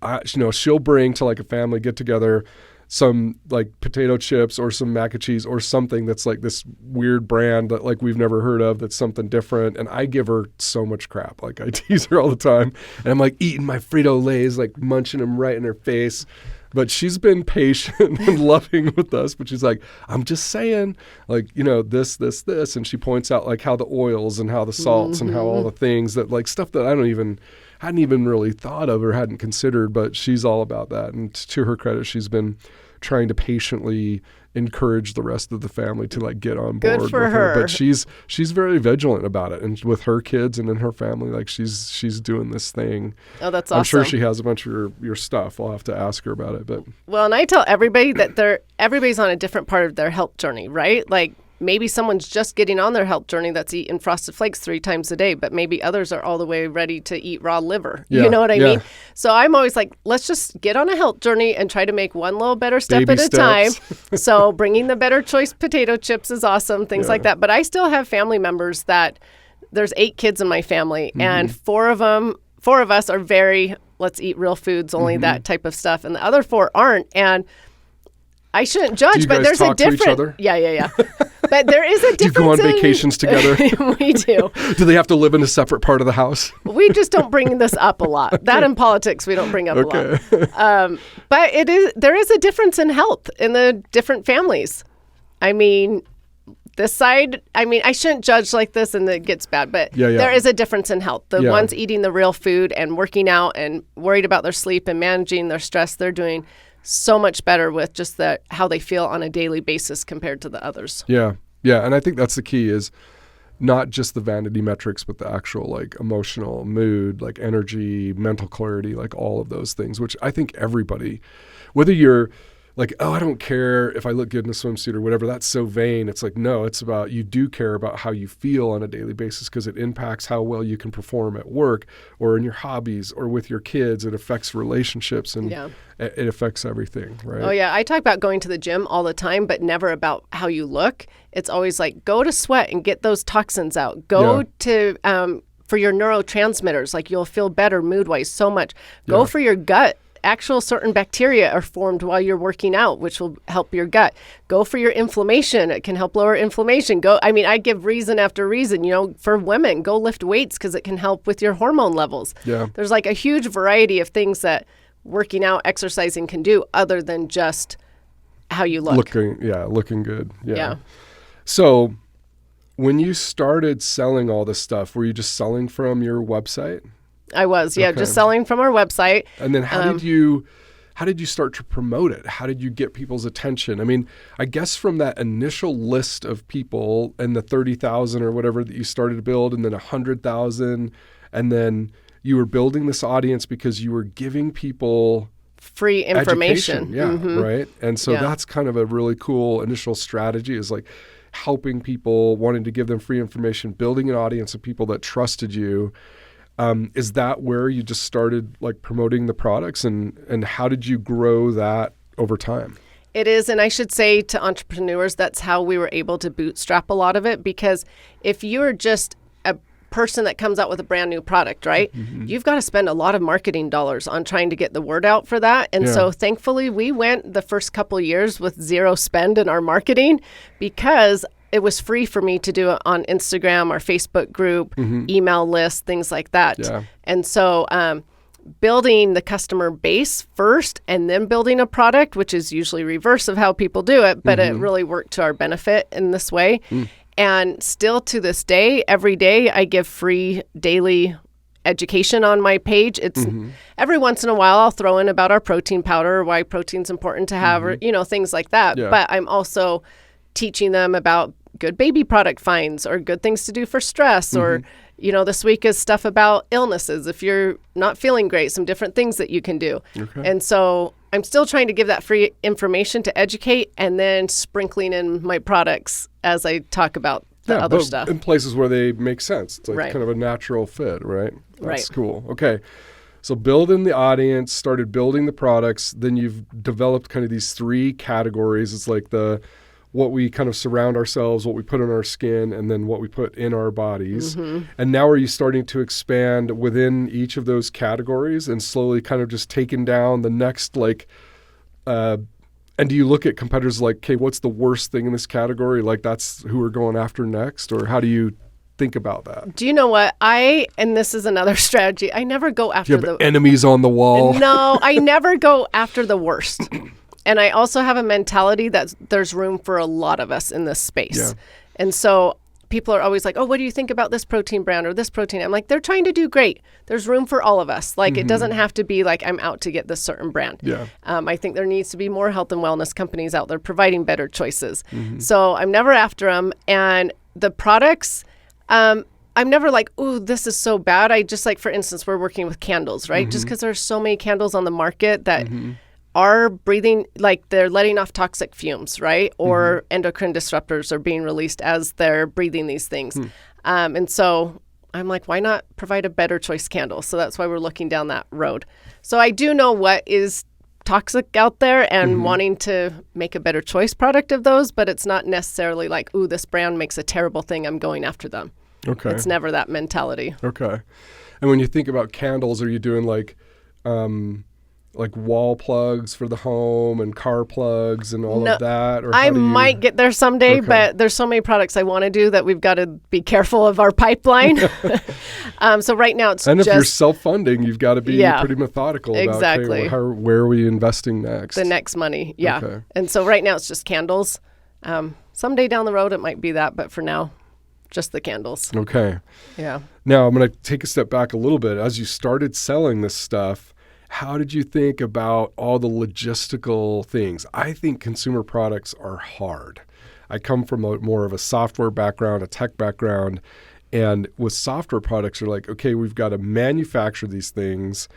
[SPEAKER 2] she'll bring to like a family get together some like potato chips or some mac and cheese or something that's like this weird brand that like we've never heard of that's something different. And I give her so much crap. Like I tease her all the time. And I'm like eating my Frito-Lays, like munching them right in her face. But she's been patient and loving with us. But she's like, I'm just saying, like, this. And she points out like how the oils and how the salts and how all the things that like stuff that I hadn't even really thought of or hadn't considered, but she's all about that. And to her credit, she's been trying to patiently encourage the rest of the family to like get on board
[SPEAKER 3] with
[SPEAKER 2] her.
[SPEAKER 3] her.
[SPEAKER 2] But she's very vigilant about it, and with her kids and in her family, like she's doing this thing.
[SPEAKER 3] Oh, that's awesome.
[SPEAKER 2] I'm sure she has a bunch of your stuff. I'll have to ask her about it. But
[SPEAKER 3] well, and I tell everybody that everybody's on a different part of their health journey, right? Like maybe someone's just getting on their health journey that's eating Frosted Flakes 3 times a day, but maybe others are all the way ready to eat raw liver. You know what I mean? So I'm always like, let's just get on a health journey and try to make one little better step
[SPEAKER 2] Baby
[SPEAKER 3] at a
[SPEAKER 2] steps.
[SPEAKER 3] time. So bringing the Better Choice potato chips is awesome, things like that. But I still have family members that there's 8 kids in my family, and 4 of us are very, let's eat real foods, only that type of stuff. And the other 4 aren't. And I shouldn't judge, but there's a difference.
[SPEAKER 2] To each other?
[SPEAKER 3] Yeah. But there is a difference.
[SPEAKER 2] Do you go on vacations together?
[SPEAKER 3] We do.
[SPEAKER 2] Do they have to live in a separate part of the house?
[SPEAKER 3] We just don't bring this up a lot. That in politics we don't bring up a lot. But there is a difference in health in the different families. I mean, this side, I shouldn't judge like this and it gets bad, but there is a difference in health. The ones eating the real food and working out and worried about their sleep and managing their stress, they're doing so much better with just how they feel on a daily basis compared to the others.
[SPEAKER 2] Yeah. And I think that's the key is not just the vanity metrics, but the actual like emotional mood, like energy, mental clarity, like all of those things, which I think everybody, whether you're like, oh, I don't care if I look good in a swimsuit or whatever. That's so vain. It's like, no, it's about, you do care about how you feel on a daily basis because it impacts how well you can perform at work or in your hobbies or with your kids. It affects relationships and it affects everything, right?
[SPEAKER 3] Oh, yeah. I talk about going to the gym all the time, but never about how you look. It's always like, go to sweat and get those toxins out. Go to, for your neurotransmitters, like you'll feel better mood-wise so much. Go for your gut. Actual certain bacteria are formed while you're working out, which will help your gut. Go for your inflammation. It can help lower inflammation. I give reason after reason, for women, go lift weights because it can help with your hormone levels. Yeah. There's like a huge variety of things that working out, exercising can do other than just how you look.
[SPEAKER 2] Looking good. Yeah. So when you started selling all this stuff, were you just selling from your website?
[SPEAKER 3] I was, just selling from our website.
[SPEAKER 2] And then how did you start to promote it? How did you get people's attention? I mean, I guess from that initial list of people and the 30,000 or whatever that you started to build, and then 100,000, and then you were building this audience because you were giving people
[SPEAKER 3] free information.
[SPEAKER 2] Right? And so that's kind of a really cool initial strategy, is like helping people, wanting to give them free information, building an audience of people that trusted you. Is that where you just started like promoting the products, and how did you grow that over time?
[SPEAKER 3] It is. And I should say to entrepreneurs, that's how we were able to bootstrap a lot of it, because if you're just a person that comes out with a brand new product, right, you've got to spend a lot of marketing dollars on trying to get the word out for that. And so thankfully we went the first couple of years with zero spend in our marketing, because it was free for me to do it on Instagram, our Facebook group, email list, things like that. Yeah. And so building the customer base first and then building a product, which is usually reverse of how people do it, but it really worked to our benefit in this way. And still to this day, every day I give free daily education on my page. It's every once in a while I'll throw in about our protein powder, why protein's important to have, or, things like that. Yeah. But I'm also teaching them about good baby product finds or good things to do for stress, or, this week is stuff about illnesses. If you're not feeling great, some different things that you can do. Okay. And so I'm still trying to give that free information to educate, and then sprinkling in my products as I talk about the other stuff.
[SPEAKER 2] In places where they make sense. It's like kind of a natural fit, right? That's cool. Okay. So building the audience, started building the products, then you've developed kind of these three categories. It's like what we kind of surround ourselves, what we put on our skin, and then what we put in our bodies. And now are you starting to expand within each of those categories and slowly kind of just taking down the next, and do you look at competitors like, okay, what's the worst thing in this category? Like that's who we're going after next? Or how do you think about that?
[SPEAKER 3] Do you know what? And this is another strategy, I never go after
[SPEAKER 2] the enemies on the wall.
[SPEAKER 3] No, I never go after the worst. And I also have a mentality that there's room for a lot of us in this space. Yeah. And so people are always like, oh, what do you think about this protein brand or this protein? I'm like, they're trying to do great. There's room for all of us. Like, it doesn't have to be like I'm out to get this certain brand. Yeah. I think there needs to be more health and wellness companies out there providing better choices. So I'm never after them. And the products, I'm never like, ooh, this is so bad. I just like, for instance, we're working with candles, right? Just because there's so many candles on the market that are breathing, like they're letting off toxic fumes, right? Or endocrine disruptors are being released as they're breathing these things. And so I'm like, why not provide a better choice candle? So that's why we're looking down that road. So I do know what is toxic out there and wanting to make a better choice product of those, but it's not necessarily like, ooh, this brand makes a terrible thing, I'm going after them. Okay. It's never that mentality.
[SPEAKER 2] Okay. And when you think about candles, are you doing like wall plugs for the home and car plugs and all of that? Or
[SPEAKER 3] I might get there someday, but there's so many products I want to do that we've got to be careful of our pipeline. So right now it's
[SPEAKER 2] if you're self-funding, you've got to be pretty methodical about okay, where are we investing next?
[SPEAKER 3] The next money, Okay. And so right now it's just candles. Someday down the road it might be that, but for now, just the candles.
[SPEAKER 2] Okay.
[SPEAKER 3] Yeah.
[SPEAKER 2] Now I'm going to take a step back a little bit. As you started selling this stuff, how did you think about all the logistical things? I think consumer products are hard. I come from more of a software background, a tech background, and with software products, you're like, okay, we've got to manufacture these things.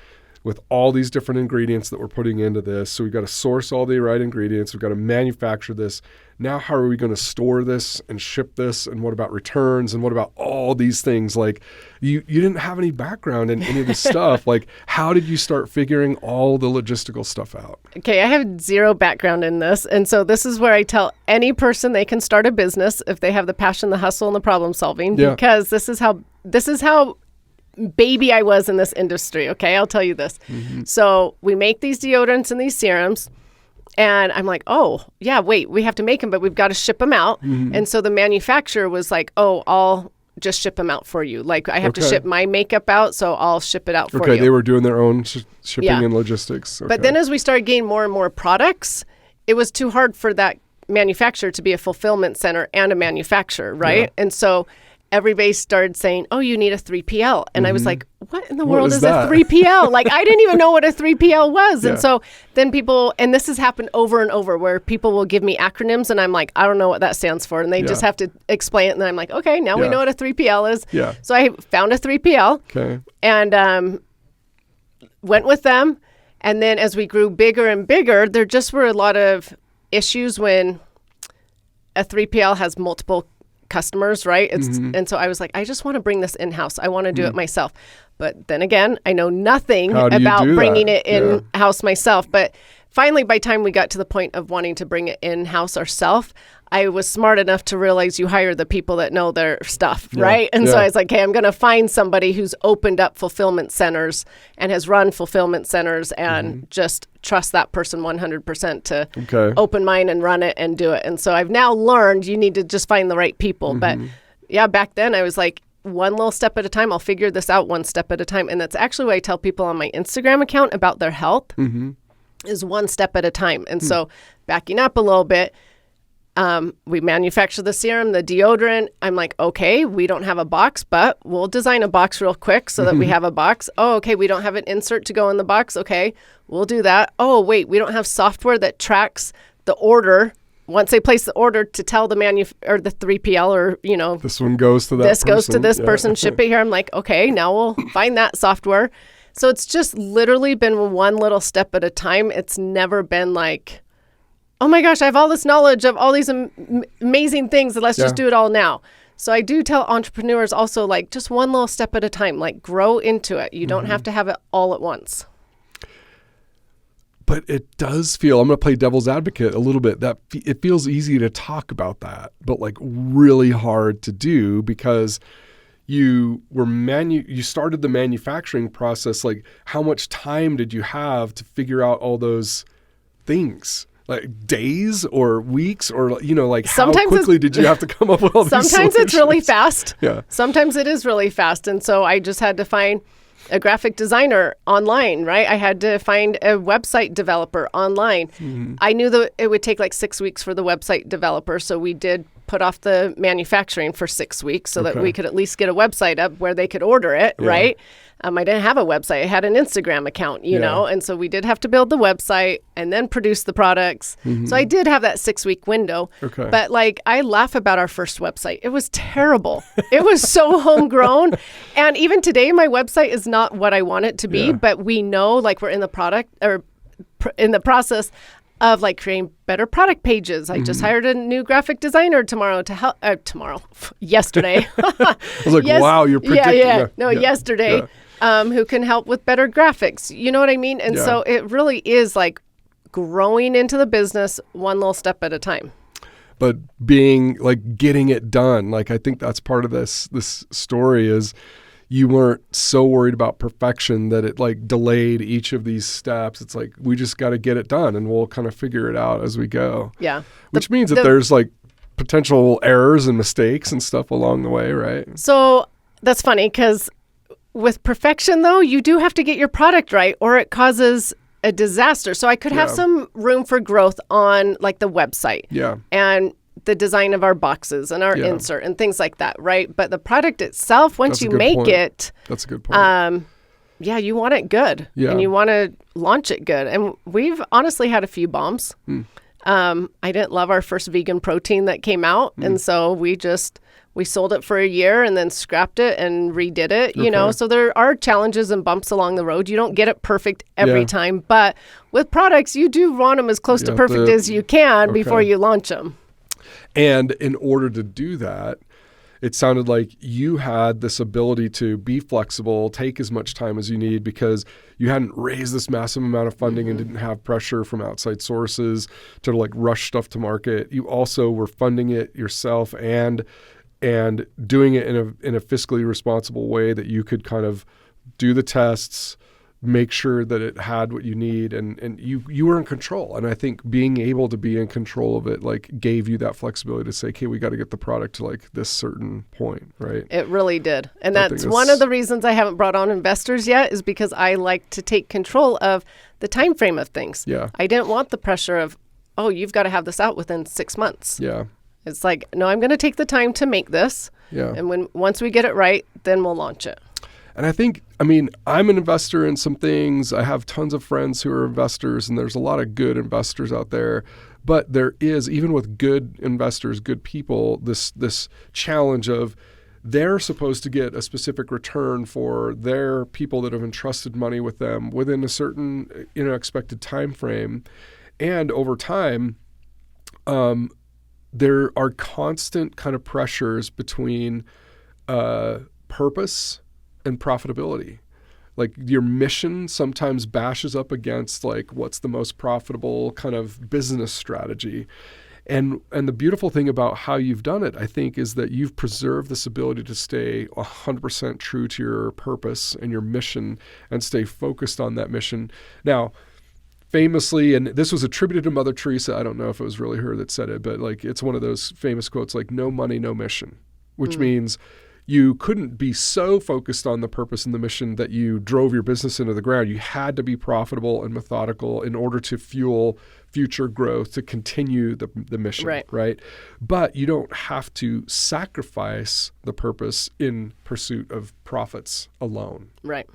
[SPEAKER 2] with all these different ingredients that we're putting into this. So we've got to source all the right ingredients. We've got to manufacture this. Now, how are we going to store this and ship this? And what about returns? And what about all these things? Like, you didn't have any background in any of this stuff. Like, how did you start figuring all the logistical stuff out?
[SPEAKER 3] Okay, I have zero background in this. And so this is where I tell any person they can start a business if they have the passion, the hustle, and the problem solving, because this is how baby I was in this industry. Okay, I'll tell you this. So we make these deodorants and these serums. And I'm like, oh, yeah, wait, we have to make them, but we've got to ship them out. And so the manufacturer was like, oh, I'll just ship them out for you. Like, I have to ship my makeup out, so I'll ship it out for you.
[SPEAKER 2] Okay, they were doing their own shipping and logistics. Okay.
[SPEAKER 3] But then as we started getting more and more products, it was too hard for that manufacturer to be a fulfillment center and a manufacturer, right? Yeah. And so everybody started saying, oh, you need a 3PL. And I was like, what in the world is a 3PL? Like, I didn't even know what a 3PL was. And so then people, and this has happened over and over, where people will give me acronyms and I'm like, I don't know what that stands for. And they just have to explain it. And I'm like, okay, now we know what a 3PL is. Yeah. So I found a 3PL and went with them. And then as we grew bigger and bigger, there just were a lot of issues when a 3PL has multiple customers, right? And so I was like, I just want to bring this in-house. I want to do it myself. But then again, I know nothing about bringing it in-house myself. But finally, by the time we got to the point of wanting to bring it in-house ourselves, I was smart enough to realize you hire the people that know their stuff, right? And so I was like, hey, I'm going to find somebody who's opened up fulfillment centers and has run fulfillment centers and just trust that person 100% to open mine and run it and do it. And so I've now learned you need to just find the right people. But yeah, back then I was like, one little step at a time. I'll figure this out one step at a time. And that's actually what I tell people on my Instagram account about their health is one step at a time. And so backing up a little bit, we manufacture the serum, the deodorant. I'm like, okay, we don't have a box, but we'll design a box real quick so that we have a box. Oh, okay, we don't have an insert to go in the box. Okay, we'll do that. Oh, wait, we don't have software that tracks the order. Once they place the order to tell the or the 3PL or, you know,
[SPEAKER 2] this one goes to that
[SPEAKER 3] this person. Goes to this person, ship it here. I'm like, okay, now we'll find that software. So it's just literally been one little step at a time. It's never been like, oh my gosh, I have all this knowledge of all these amazing things. Let's just do it all now. So I do tell entrepreneurs also, like, just one little step at a time, like grow into it. You don't have to have it all at once.
[SPEAKER 2] But it does feel, I'm going to play devil's advocate a little bit, that it feels easy to talk about that, but like really hard to do because you started the manufacturing process. Like, how much time did you have to figure out all those things? Like days or weeks or, you know, like sometimes how quickly did you have to come up with all these
[SPEAKER 3] Sometimes
[SPEAKER 2] solutions?
[SPEAKER 3] It's really fast.
[SPEAKER 2] Yeah.
[SPEAKER 3] Sometimes it is really fast. And so I just had to find a graphic designer online, right? I had to find a website developer online. I knew that it would take like 6 weeks for the website developer. So we did put off the manufacturing for 6 weeks so that we could at least get a website up where they could order it, right? I didn't have a website. I had an Instagram account, you know, and so we did have to build the website and then produce the products. So I did have that 6 week window. But like, I laugh about our first website. It was terrible. It was so homegrown. And even today, my website is not what I want it to be, but we know like we're in the product or in the process of like creating better product pages. I just hired a new graphic designer tomorrow to help, yesterday.
[SPEAKER 2] I was like, wow, you're predicting.
[SPEAKER 3] Yesterday. Who can help with better graphics. You know what I mean? And so it really is like growing into the business one little step at a time.
[SPEAKER 2] But being like getting it done, like I think that's part of this story is you weren't so worried about perfection that it like delayed each of these steps. It's like, we just got to get it done and we'll kind of figure it out as we go.
[SPEAKER 3] Yeah.
[SPEAKER 2] Which means that there's like potential errors and mistakes and stuff along the way, right?
[SPEAKER 3] So that's funny because with perfection, though, you do have to get your product right or it causes a disaster. So I could have some room for growth on like the website and the design of our boxes and our insert and things like that, right? But the product itself, once you make it,
[SPEAKER 2] that's a good point.
[SPEAKER 3] You want it good and you want to launch it good. And we've honestly had a few bombs. I didn't love our first vegan protein that came out. And so we We sold it for a year and then scrapped it and redid it, you know.
[SPEAKER 2] Okay.
[SPEAKER 3] So there are challenges and bumps along the road. You don't get it perfect every
[SPEAKER 2] Yeah.
[SPEAKER 3] time, but with products, you do want them as close to
[SPEAKER 2] Yeah,
[SPEAKER 3] perfect as you can before
[SPEAKER 2] Okay.
[SPEAKER 3] you launch them.
[SPEAKER 2] And in order to do that, it sounded like you had this ability to be flexible, take as much time as you need because you hadn't raised this massive amount of funding and didn't have pressure from outside sources to like rush stuff to market. You also were funding it yourself and doing it in a fiscally responsible way that you could kind of do the tests, make sure that it had what you need, and you were in control. And I think being able to be in control of it like gave you that flexibility to say, okay, we got to get the product to like this certain point, right?
[SPEAKER 3] It really did. And
[SPEAKER 2] I
[SPEAKER 3] that's
[SPEAKER 2] think
[SPEAKER 3] one of the reasons I haven't brought on investors yet, is because I like to take control of the time frame of things.
[SPEAKER 2] Yeah.
[SPEAKER 3] I didn't want the pressure of, oh, you've got to have this out within 6 months.
[SPEAKER 2] Yeah.
[SPEAKER 3] It's like, no, I'm going to take the time to make this.
[SPEAKER 2] Yeah.
[SPEAKER 3] And once we get it right, then we'll launch it.
[SPEAKER 2] And I think, I mean, I'm an investor in some things. I have tons of friends who are investors, and there's a lot of good investors out there. But there is, even with good investors, good people, this challenge of they're supposed to get a specific return for their people that have entrusted money with them within a certain, expected time frame. And over time, there are constant kind of pressures between purpose and profitability. Like your mission sometimes bashes up against like what's the most profitable kind of business strategy. And the beautiful thing about how you've done it, I think, is that you've preserved this ability to stay 100% true to your purpose and your mission and stay focused on that mission. Now, famously, and this was attributed to Mother Teresa, I don't know if it was really her that said it, but like it's one of those famous quotes like, no money, no mission, which means you couldn't be so focused on the purpose and the mission that you drove your business into the ground. You had to be profitable and methodical in order to fuel future growth, to continue the mission, right? But you don't have to sacrifice the purpose in pursuit of profits alone, right?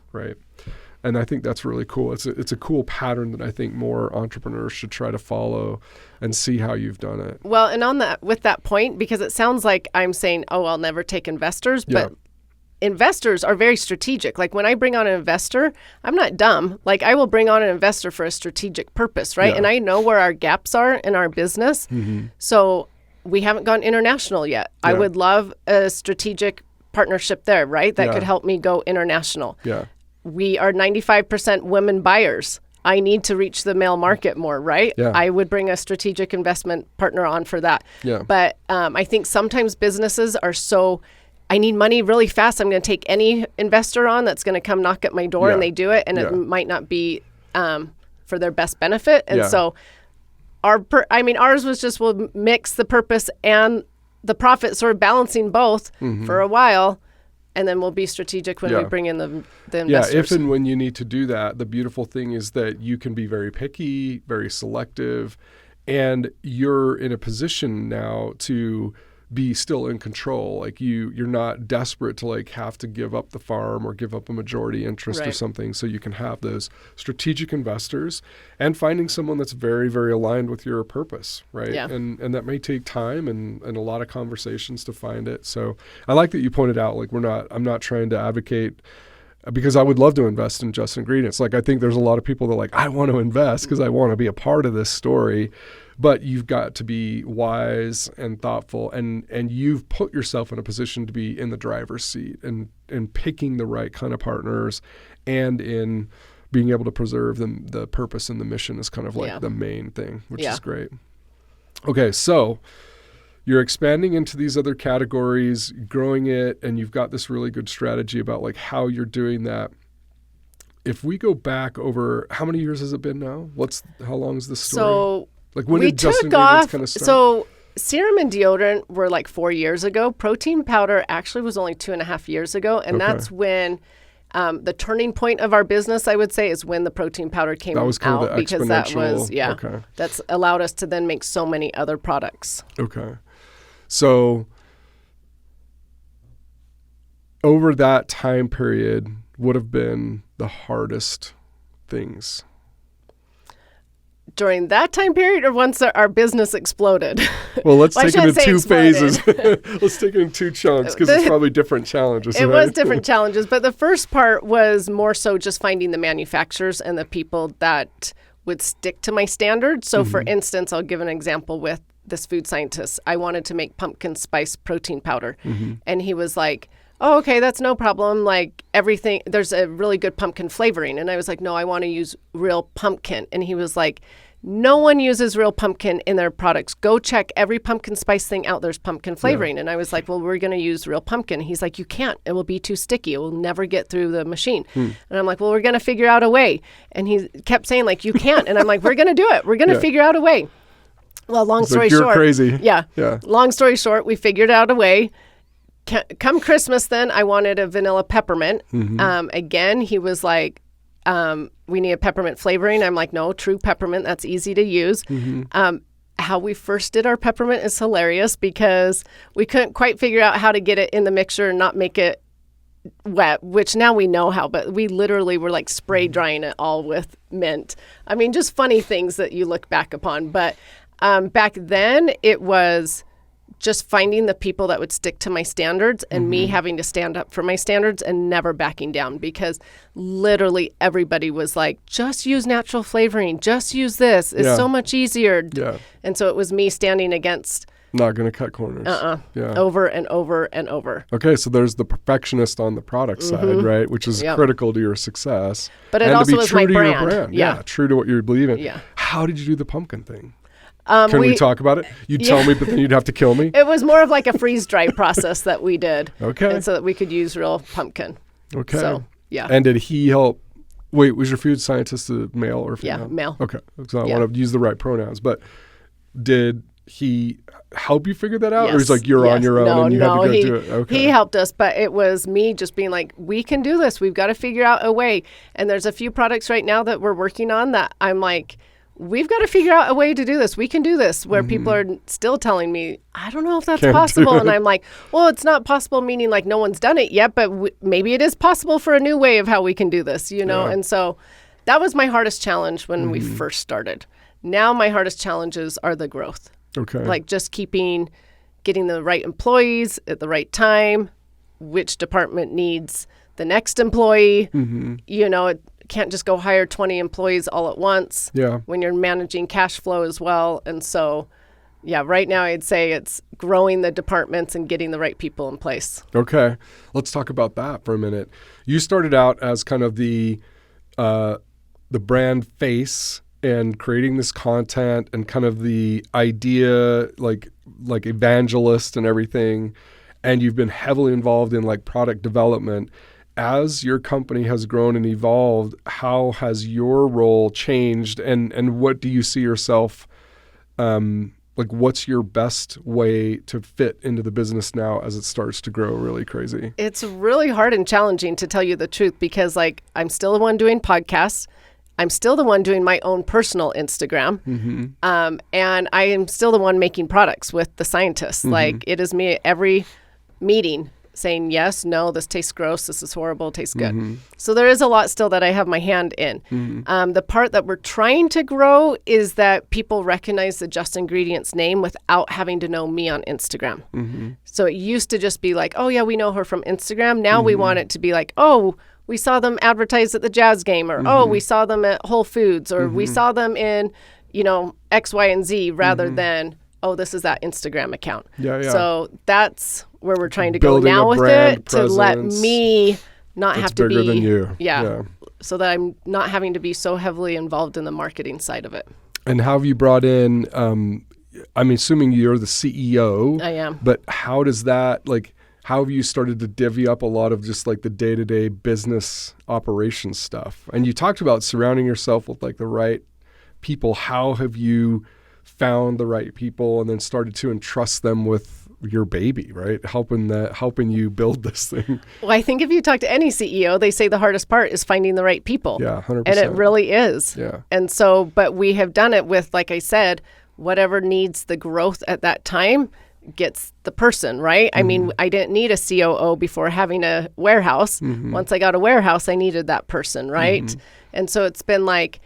[SPEAKER 2] And I think that's really cool. It's a cool pattern that I think more entrepreneurs should try to follow and see how you've done it.
[SPEAKER 3] Well, and with that point, because it sounds like I'm saying, oh, I'll never take investors, but investors are very strategic. Like when I bring on an investor, I'm not dumb. Like I will bring on an investor for a strategic purpose, right? And I know where our gaps are in our business. So we haven't gone international yet. I would love a strategic partnership there, right? That could help me go international. We are 95% women buyers. I need to reach the male market more, right? I would bring a strategic investment partner on for that. But I think sometimes businesses are so, I need money really fast. I'm going to take any investor on that's going to come knock at my door and they do it. And it might not be for their best benefit. And so ours was just, we'll mix the purpose and the profit, sort of balancing both for a while. And then we'll be strategic when we bring in the investors.
[SPEAKER 2] Yeah, if and when you need to do that, the beautiful thing is that you can be very picky, very selective, and you're in a position now to be still in control. Like you're not desperate to like have to give up the farm or give up a majority interest or something. So you can have those strategic investors and finding someone that's very, very aligned with your purpose, right? And that may take time and a lot of conversations to find it. So I like that you pointed out, like I'm not trying to advocate, because I would love to invest in Just Ingredients. Like I think there's a lot of people that like, I want to invest because I want to be a part of this story. But you've got to be wise and thoughtful, and you've put yourself in a position to be in the driver's seat and picking the right kind of partners, and in being able to preserve the purpose and the mission is kind of like the main thing, which is great. Okay, so you're expanding into these other categories, growing it, and you've got this really good strategy about like how you're doing that. If we go back over, how many years has it been now? How long is this story?
[SPEAKER 3] So
[SPEAKER 2] like when
[SPEAKER 3] we
[SPEAKER 2] did Just
[SPEAKER 3] took
[SPEAKER 2] Ingredients
[SPEAKER 3] off,
[SPEAKER 2] kind of start?
[SPEAKER 3] so serum and deodorant were like 4 years ago. Protein powder actually was only 2.5 years ago. And that's when the turning point of our business, I would say, is when the protein powder came out.
[SPEAKER 2] That was kind of the
[SPEAKER 3] because that was,
[SPEAKER 2] okay.
[SPEAKER 3] That's allowed us to then make so many other products.
[SPEAKER 2] Okay. So over that time period would have been the hardest things?
[SPEAKER 3] During that time period, or once our business exploded?
[SPEAKER 2] Well, let's
[SPEAKER 3] Well, I
[SPEAKER 2] take it in
[SPEAKER 3] shouldn't say
[SPEAKER 2] two
[SPEAKER 3] exploded.
[SPEAKER 2] phases. Let's take it in two chunks because it's probably different challenges.
[SPEAKER 3] It
[SPEAKER 2] right?
[SPEAKER 3] was different challenges, but the first part was more so just finding the manufacturers and the people that would stick to my standards. So for instance, I'll give an example with this food scientist. I wanted to make pumpkin spice protein powder. And he was like, oh, okay, that's no problem. Like everything, there's a really good pumpkin flavoring. And I was like, no, I want to use real pumpkin. And he was like, no one uses real pumpkin in their products. Go check every pumpkin spice thing out. There's pumpkin flavoring. And I was like, well, we're going to use real pumpkin. He's like, you can't. It will be too sticky. It will never get through the machine. And I'm like, well, we're going to figure out a way. And he kept saying like, you can't. And I'm like, we're going to do it. We're going to figure out a way. Well, long story
[SPEAKER 2] you're
[SPEAKER 3] short.
[SPEAKER 2] crazy.
[SPEAKER 3] Yeah.
[SPEAKER 2] Yeah.
[SPEAKER 3] Long story short, we figured out a way. Come Christmas then, I wanted a vanilla peppermint. Again, he was like, we need a peppermint flavoring. I'm like, no, true peppermint. That's easy to use. How we first did our peppermint is hilarious because we couldn't quite figure out how to get it in the mixer and not make it wet, which now we know how, but we literally were like spray drying it all with mint. I mean, just funny things that you look back upon. But back then it was just finding the people that would stick to my standards and me having to stand up for my standards and never backing down because literally everybody was like, just use natural flavoring. Just use this. It's so much easier.
[SPEAKER 2] Yeah.
[SPEAKER 3] And so it was me standing against
[SPEAKER 2] Not going to cut corners. Yeah.
[SPEAKER 3] over and over and over.
[SPEAKER 2] Okay, so there's the perfectionist on the product side, right? Which is critical to your success.
[SPEAKER 3] But it
[SPEAKER 2] and
[SPEAKER 3] also
[SPEAKER 2] to be
[SPEAKER 3] is
[SPEAKER 2] true
[SPEAKER 3] my
[SPEAKER 2] to
[SPEAKER 3] brand.
[SPEAKER 2] your brand.
[SPEAKER 3] Yeah.
[SPEAKER 2] True to what you believe in.
[SPEAKER 3] Yeah.
[SPEAKER 2] How did you do the pumpkin thing? Can we talk about it? You'd tell me, but then you'd have to kill me?
[SPEAKER 3] It was more of like a freeze-dry process that we did.
[SPEAKER 2] Okay.
[SPEAKER 3] And so that we could use real pumpkin.
[SPEAKER 2] Okay.
[SPEAKER 3] So, yeah.
[SPEAKER 2] And did he help? Wait, was your food scientist a male or female?
[SPEAKER 3] Yeah, male.
[SPEAKER 2] Okay. So I want to use the right pronouns. But did he help you figure that out? Or he's like, you're on your own and you had to go do it? Okay.
[SPEAKER 3] He helped us, but it was me just being like, we can do this. We've got to figure out a way. And there's a few products right now that we're working on that I'm like, we've got to figure out a way to do this. We can do this. Where people are still telling me, I don't know if that's possible. And I'm like, well, it's not possible, meaning like no one's done it yet, but maybe it is possible for a new way of how we can do this, you know? And so that was my hardest challenge when we first started. Now my hardest challenges are the growth.
[SPEAKER 2] Okay.
[SPEAKER 3] Like just getting the right employees at the right time, which department needs the next employee, you know, it can't just go hire 20 employees all at once when you're managing cash flow as well. And so, right now I'd say it's growing the departments and getting the right people in place.
[SPEAKER 2] Okay. Let's talk about that for a minute. You started out as kind of the brand face and creating this content and kind of the idea like evangelist and everything. And you've been heavily involved in like product development. As your company has grown and evolved, how has your role changed and what do you see yourself, like what's your best way to fit into the business now as it starts to grow really crazy? It's
[SPEAKER 3] really hard and challenging to tell you the truth because like I'm still the one doing podcasts. I'm still the one doing my own personal Instagram. And I am still the one making products with the scientists. Like it is me at every meeting saying, yes, no, this tastes gross, this is horrible, tastes good. So there is a lot still that I have my hand in. The part that we're trying to grow is that people recognize the Just Ingredients name without having to know me on Instagram. So it used to just be like, oh yeah, we know her from Instagram. Now we want it to be like, oh, we saw them advertised at the Jazz game, or oh, we saw them at Whole Foods, or we saw them in, you know, X, Y, and Z, rather than, oh, this is that Instagram account. So that's where we're trying to go now with it, to let me not have to be
[SPEAKER 2] bigger than you.
[SPEAKER 3] So that I'm not having to be so heavily involved in the marketing side of it.
[SPEAKER 2] And how have you brought in, I'm assuming you're the CEO.
[SPEAKER 3] I am.
[SPEAKER 2] But how does that, like, how have you started to divvy up a lot of just like the day-to-day business operations stuff? And you talked about surrounding yourself with like the right people. How have you found the right people and then started to entrust them with your baby, right? Helping you build this thing.
[SPEAKER 3] Well, I think if you talk to any CEO, they say the hardest part is finding the right people.
[SPEAKER 2] Yeah, 100%.
[SPEAKER 3] And it really is.
[SPEAKER 2] Yeah.
[SPEAKER 3] And so, but we have done it with, like I said, whatever needs the growth at that time gets the person, right? I mean, I didn't need a COO before having a warehouse. Once I got a warehouse, I needed that person, right? And so it's been like,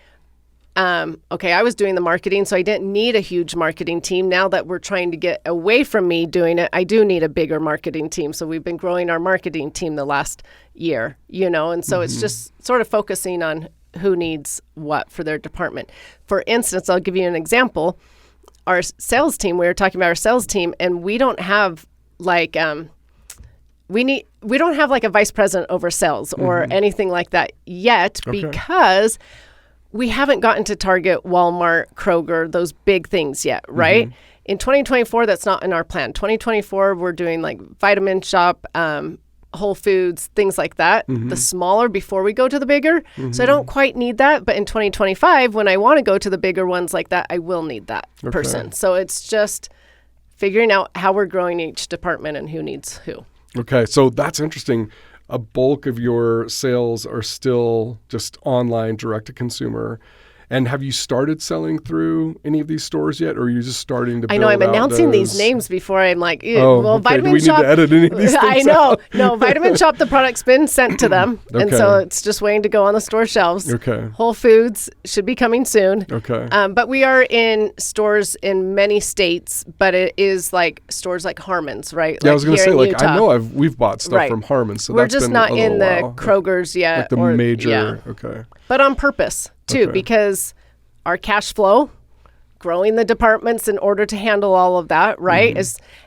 [SPEAKER 3] okay, I was doing the marketing, so I didn't need a huge marketing team. Now that we're trying to get away from me doing it, I do need a bigger marketing team. So we've been growing our marketing team the last year, and so it's just sort of focusing on who needs what for their department. For instance, I'll give you an example. Our sales team, we were talking about our sales team, and we don't have like we don't have like a vice president over sales or anything like that yet, because we haven't gotten to Target, Walmart, Kroger, those big things yet, right? In 2024, that's not in our plan. 2024, we're doing like Vitamin Shop, Whole Foods, things like that, the smaller before we go to the bigger. So I don't quite need that. But in 2025, when I want to go to the bigger ones like that, I will need that person. So it's just figuring out how we're growing each department and who needs who.
[SPEAKER 2] Okay, so that's interesting. A bulk of your sales are still just online, direct to consumer. And have you started selling through any of these stores yet, or are you just starting to build
[SPEAKER 3] I know I'm
[SPEAKER 2] out
[SPEAKER 3] announcing
[SPEAKER 2] those?
[SPEAKER 3] these names before I'm like,
[SPEAKER 2] Vitamin Do we
[SPEAKER 3] Shop.
[SPEAKER 2] need to edit any of these things
[SPEAKER 3] I know.
[SPEAKER 2] out?
[SPEAKER 3] No, Vitamin Shop, the product's been sent to them. And so it's just waiting to go on the store shelves.
[SPEAKER 2] Okay.
[SPEAKER 3] Whole Foods should be coming soon.
[SPEAKER 2] Okay.
[SPEAKER 3] But we are in stores in many states, but it is like stores like Harmon's, right?
[SPEAKER 2] Yeah, I was going to say, like,
[SPEAKER 3] Utah.
[SPEAKER 2] I know we've bought stuff from Harmon's, so
[SPEAKER 3] we're
[SPEAKER 2] that's
[SPEAKER 3] just
[SPEAKER 2] been
[SPEAKER 3] not
[SPEAKER 2] a
[SPEAKER 3] in
[SPEAKER 2] little
[SPEAKER 3] the
[SPEAKER 2] while.
[SPEAKER 3] Kroger's yet.
[SPEAKER 2] Like the major, okay.
[SPEAKER 3] But on purpose, too, because our cash flow, growing the departments in order to handle all of that, right?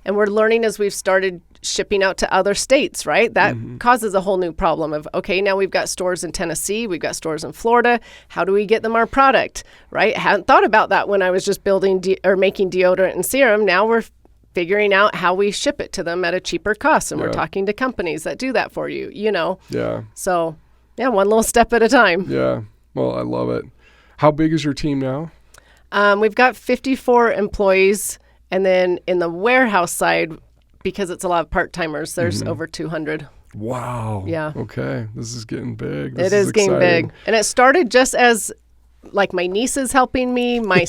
[SPEAKER 3] And we're learning as we've started shipping out to other states, right? That causes a whole new problem of, okay, now we've got stores in Tennessee, we've got stores in Florida. How do we get them our product, right? Hadn't thought about that when I was just building or making deodorant and serum. Now we're figuring out how we ship it to them at a cheaper cost. And we're talking to companies that do that for you,
[SPEAKER 2] Yeah.
[SPEAKER 3] So, one little step at a time.
[SPEAKER 2] Yeah. Well, I love it. How big is your team now?
[SPEAKER 3] We've got 54 employees, and then in the warehouse side, because it's a lot of part-timers, there's over 200.
[SPEAKER 2] Wow.
[SPEAKER 3] Yeah.
[SPEAKER 2] Okay. This is getting big.
[SPEAKER 3] It is getting big. And it started just as like my nieces helping me, my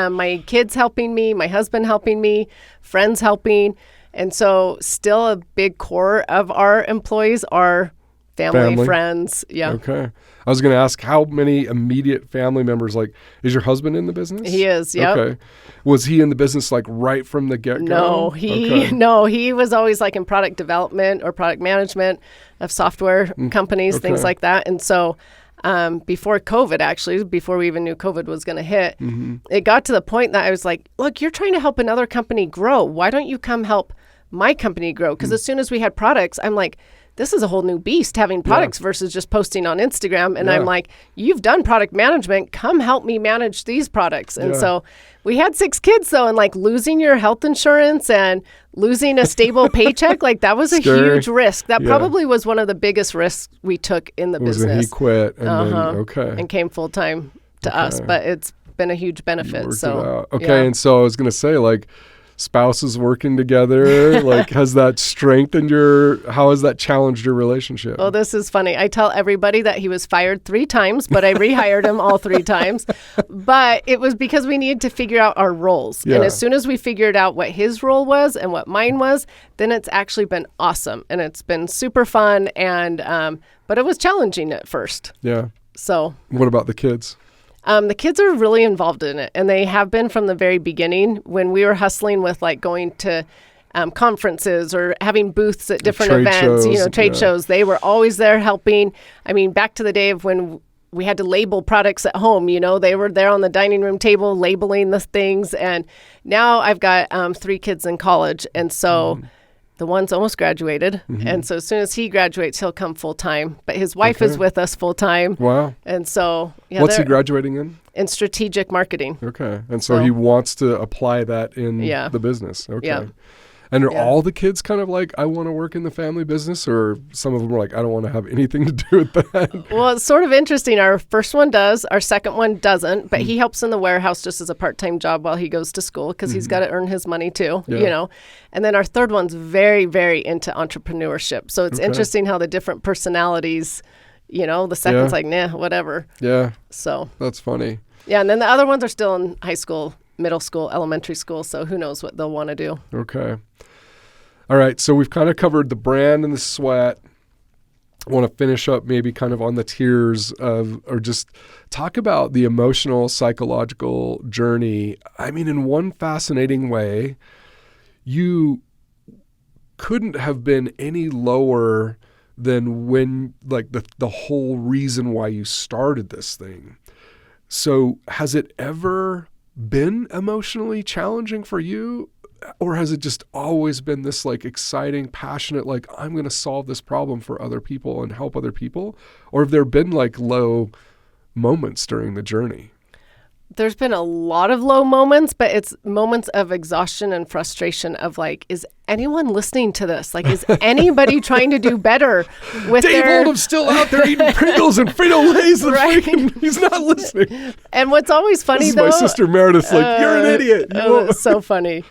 [SPEAKER 3] my kids helping me, my husband helping me, friends helping. And so still a big core of our employees are family, friends. Yeah.
[SPEAKER 2] Okay. I was going to ask, how many immediate family members, like, is your husband in the business?
[SPEAKER 3] He is, yep.
[SPEAKER 2] Okay. Was he in the business, like, right from the get-go?
[SPEAKER 3] No, he was always, like, in product development or product management of software companies, things like that. And so before COVID, actually, before we even knew COVID was going to hit, it got to the point that I was like, look, you're trying to help another company grow. Why don't you come help my company grow? Because as soon as we had products, I'm like, this is a whole new beast having products versus just posting on Instagram. And I'm like, you've done product management. Come help me manage these products. And so we had 6 kids, though, and like losing your health insurance and losing a stable paycheck, like that was a huge risk. That probably was one of the biggest risks we took in the business.
[SPEAKER 2] He quit and then,
[SPEAKER 3] and came full time to us. But it's been a huge benefit. So
[SPEAKER 2] and so I was going to say, like, spouses working together, like, has that strengthened how has that challenged your relationship?
[SPEAKER 3] Well, this is funny. I tell everybody that he was fired 3 times, but I rehired him all 3 times. But it was because we needed to figure out our roles. And as soon as we figured out what his role was and what mine was, then it's actually been awesome. And it's been super fun. And but it was challenging at first.
[SPEAKER 2] Yeah.
[SPEAKER 3] So
[SPEAKER 2] what about the kids?
[SPEAKER 3] The kids are really involved in it, and they have been from the very beginning. When we were hustling with like going to conferences or having booths at different events, trade shows, they were always there helping. I mean, back to the day of when we had to label products at home, they were there on the dining room table labeling the things. And now I've got 3 kids in college, and so the one's almost graduated. And so as soon as he graduates, he'll come full time. But his wife is with us full time.
[SPEAKER 2] Wow.
[SPEAKER 3] And so,
[SPEAKER 2] what's he graduating in?
[SPEAKER 3] In strategic marketing.
[SPEAKER 2] Okay. And so he wants to apply that in the business. Okay.
[SPEAKER 3] Yeah.
[SPEAKER 2] And are all the kids kind of like, I want to work in the family business, or some of them are like, I don't want to have anything to do with that?
[SPEAKER 3] Well, it's sort of interesting. Our first one does. Our second one doesn't, but he helps in the warehouse just as a part-time job while he goes to school because he's got to earn his money too, And then our third one's very, very into entrepreneurship. So it's interesting how the different personalities, the second's like, nah, whatever.
[SPEAKER 2] Yeah.
[SPEAKER 3] So.
[SPEAKER 2] That's funny.
[SPEAKER 3] Yeah, and then the other ones are still in high school, middle school, elementary school, so who knows what they'll want to do.
[SPEAKER 2] Okay. All right, so we've kind of covered the brand and the sweat. I want to finish up maybe kind of on the tiers of, or just talk about the emotional, psychological journey. I mean, in one fascinating way, you couldn't have been any lower than when, like, the whole reason why you started this thing. So has it ever been emotionally challenging for you? Or has it just always been this like exciting, passionate, like, I'm going to solve this problem for other people and help other people? Or have there been like low moments during the journey?
[SPEAKER 3] There's been a lot of low moments, but it's moments of exhaustion and frustration of like, is anyone listening to this? Like, is anybody trying to do better with
[SPEAKER 2] Dave
[SPEAKER 3] their...
[SPEAKER 2] Oldham's still out there eating Pringles and Frito-Lays and
[SPEAKER 3] Right.
[SPEAKER 2] freaking, he's not listening.
[SPEAKER 3] And what's always funny,
[SPEAKER 2] This is
[SPEAKER 3] though...
[SPEAKER 2] my sister Meredith's like, you're an idiot. You won't.
[SPEAKER 3] It's so funny.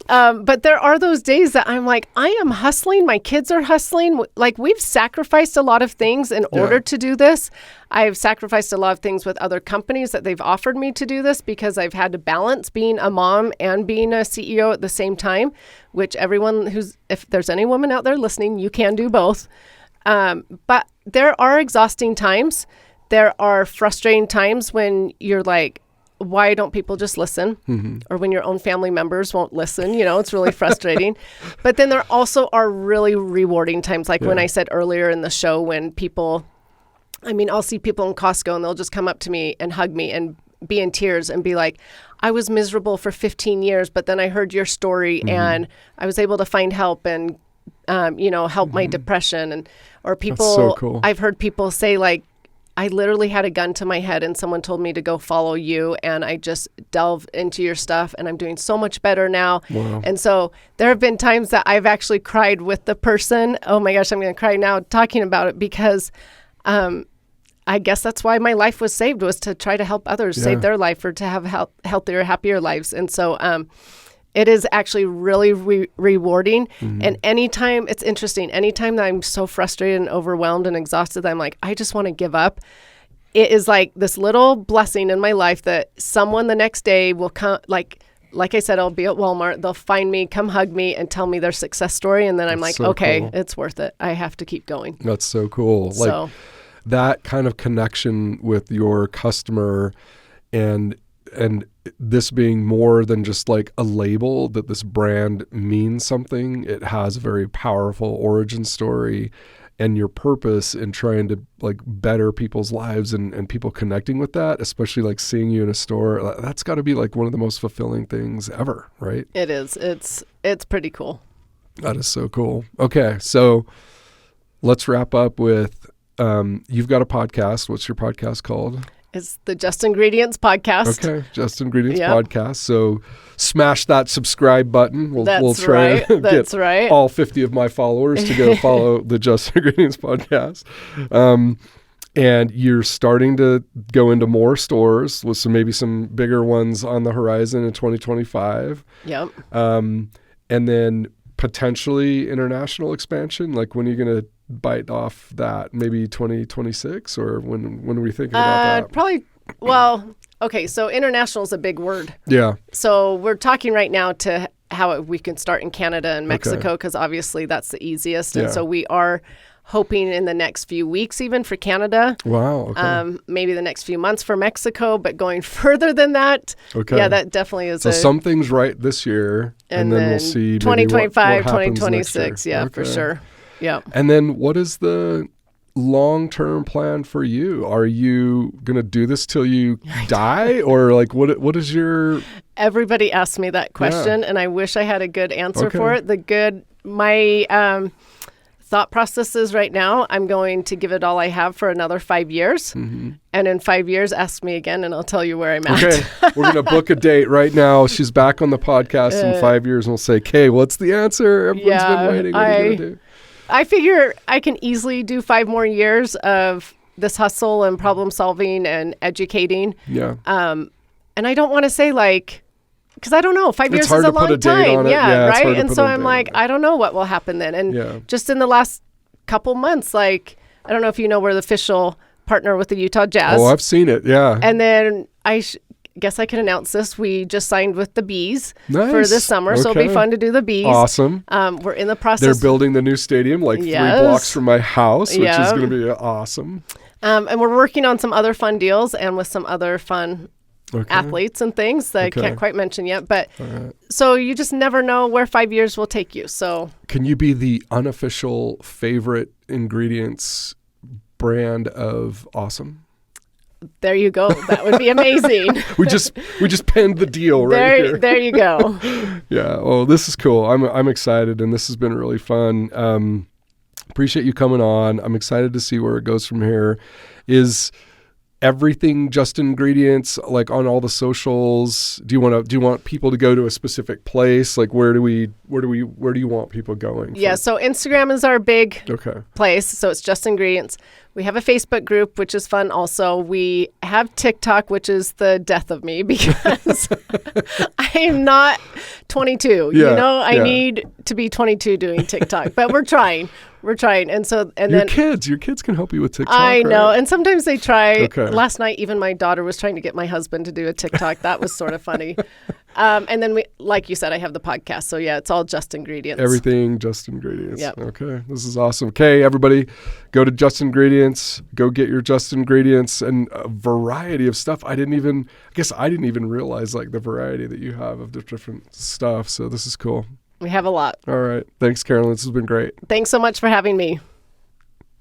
[SPEAKER 3] But there are those days that I'm like, I am hustling. My kids are hustling. Like, we've sacrificed a lot of things in order to do this. I've sacrificed a lot of things with other companies that they've offered me to do this because I've had to balance being a mom and being a CEO at the same time, which everyone if there's any woman out there listening, you can do both. But there are exhausting times. There are frustrating times when you're like, why don't people just listen? Mm-hmm. Or when your own family members won't listen, it's really frustrating. But then there also are really rewarding times. Like when I said earlier in the show, when people, I'll see people in Costco and they'll just come up to me and hug me and be in tears and be like, I was miserable for 15 years, but then I heard your story and I was able to find help and, help my depression. Or people,
[SPEAKER 2] that's so cool.
[SPEAKER 3] I've heard people say like, I literally had a gun to my head and someone told me to go follow you and I just delve into your stuff and I'm doing so much better now.
[SPEAKER 2] Wow.
[SPEAKER 3] And so there have been times that I've actually cried with the person. Oh my gosh, I'm going to cry now talking about it because I guess that's why my life was saved, was to try to help others save their life or to have healthier, happier lives. And so it is actually really rewarding. Mm-hmm. And anytime, it's interesting, anytime that I'm so frustrated and overwhelmed and exhausted, I'm like, I just want to give up. It is like this little blessing in my life that someone the next day will come, like I said, I'll be at Walmart. They'll find me, come hug me and tell me their success story. And then I'm like,
[SPEAKER 2] so
[SPEAKER 3] okay,
[SPEAKER 2] cool.
[SPEAKER 3] It's worth it. I have to keep going.
[SPEAKER 2] That's so cool. Like that kind of connection with your customer and this being more than just like a label, that this brand means something. It has a very powerful origin story, and your purpose in trying to like better people's lives and people connecting with that, especially like seeing you in a store, that's got to be like one of the most fulfilling things ever, right?
[SPEAKER 3] It is. It's pretty cool.
[SPEAKER 2] That is so cool. Okay. So let's wrap up with, you've got a podcast. What's your podcast called?
[SPEAKER 3] It's the Just Ingredients podcast.
[SPEAKER 2] Okay, Just Ingredients podcast. So smash that subscribe button. We'll try to get all 50 of my followers to go follow the Just Ingredients podcast. And you're starting to go into more stores with maybe some bigger ones on the horizon in 2025.
[SPEAKER 3] Yep.
[SPEAKER 2] And then potentially international expansion. Like, when are you going to bite off that? Maybe 2026, or when are we thinking about that?
[SPEAKER 3] Probably. Well, okay. So international is a big word.
[SPEAKER 2] Yeah.
[SPEAKER 3] So we're talking right now to how we can start in Canada and Mexico, because obviously that's the easiest. And so we are hoping in the next few weeks, even for Canada.
[SPEAKER 2] Wow. Okay.
[SPEAKER 3] Maybe the next few months for Mexico, but going further than that. Okay. Yeah, that definitely is.
[SPEAKER 2] So something's right this year, and then we'll see
[SPEAKER 3] 2025,
[SPEAKER 2] what
[SPEAKER 3] 2026. Yeah, for sure. Yeah.
[SPEAKER 2] And then what is the long-term plan for you? Are you going to do this till you die, or like what is your...
[SPEAKER 3] Everybody asks me that question, and I wish I had a good answer for it. My thought process is right now, I'm going to give it all I have for another 5 years. Mm-hmm. And in 5 years, ask me again and I'll tell you where I'm at. Okay.
[SPEAKER 2] We're going to book a date right now. She's back on the podcast in 5 years and we'll say, Kay, what's the answer? Everyone's been waiting. What are you going to do?
[SPEAKER 3] I figure I can easily do 5 more years of this hustle and problem solving and educating.
[SPEAKER 2] Yeah.
[SPEAKER 3] And I don't want to say like, because I don't know, 5 years is a long time. Yeah, right? And so I'm like, I don't know what will happen then. And just in the last couple months, like, I don't know if you know, we're the official partner with the Utah Jazz.
[SPEAKER 2] Oh, I've seen it. Yeah.
[SPEAKER 3] And then guess I can announce this. We just signed with the Bees for
[SPEAKER 2] Nice.
[SPEAKER 3] this summer, so it'll be
[SPEAKER 2] Okay.
[SPEAKER 3] fun to do the Bees.
[SPEAKER 2] Awesome.
[SPEAKER 3] We're in the process.
[SPEAKER 2] They're building the new stadium like 3
[SPEAKER 3] Yes.
[SPEAKER 2] blocks from my house, which is
[SPEAKER 3] Yep.
[SPEAKER 2] going to be awesome.
[SPEAKER 3] And we're working on some other fun deals and with some other fun
[SPEAKER 2] Okay.
[SPEAKER 3] athletes and things that
[SPEAKER 2] Okay.
[SPEAKER 3] I can't quite mention yet. But
[SPEAKER 2] right.
[SPEAKER 3] so you just never know where 5 years will take you. So
[SPEAKER 2] Can you be the unofficial favorite ingredients brand of Awesome?
[SPEAKER 3] there you go. That would be amazing.
[SPEAKER 2] We just penned the deal right here.
[SPEAKER 3] There you go.
[SPEAKER 2] Yeah. Oh, this is cool. I'm excited, and this has been really fun. Appreciate you coming on. I'm excited to see where it goes from here. Is everything just ingredients, like on all the socials? Do you want people to go to a specific place? Like where do you want people going?
[SPEAKER 3] Yeah. So Instagram is our big
[SPEAKER 2] Okay.
[SPEAKER 3] place. So it's just ingredients. We have a Facebook group, which is fun also. We have TikTok, which is the death of me because I am not 22.
[SPEAKER 2] Yeah,
[SPEAKER 3] I
[SPEAKER 2] yeah.
[SPEAKER 3] need to be 22 doing TikTok, but we're trying. And so, and
[SPEAKER 2] Your
[SPEAKER 3] then
[SPEAKER 2] kids can help you with TikTok.
[SPEAKER 3] I know.
[SPEAKER 2] right?
[SPEAKER 3] And sometimes they try.
[SPEAKER 2] Okay.
[SPEAKER 3] Last night, even my daughter was trying to get my husband to do a TikTok. That was sort of funny. And then like you said, I have the podcast. So yeah, it's all just ingredients.
[SPEAKER 2] Everything just ingredients.
[SPEAKER 3] Yep.
[SPEAKER 2] Okay. This is awesome. Okay, everybody, go to Just Ingredients. Go get your Just Ingredients and a variety of stuff. I didn't even realize like the variety that you have of the different stuff. So this is cool.
[SPEAKER 3] We have a lot.
[SPEAKER 2] All right. Thanks, Karalynne. This has been great.
[SPEAKER 3] Thanks so much for having me.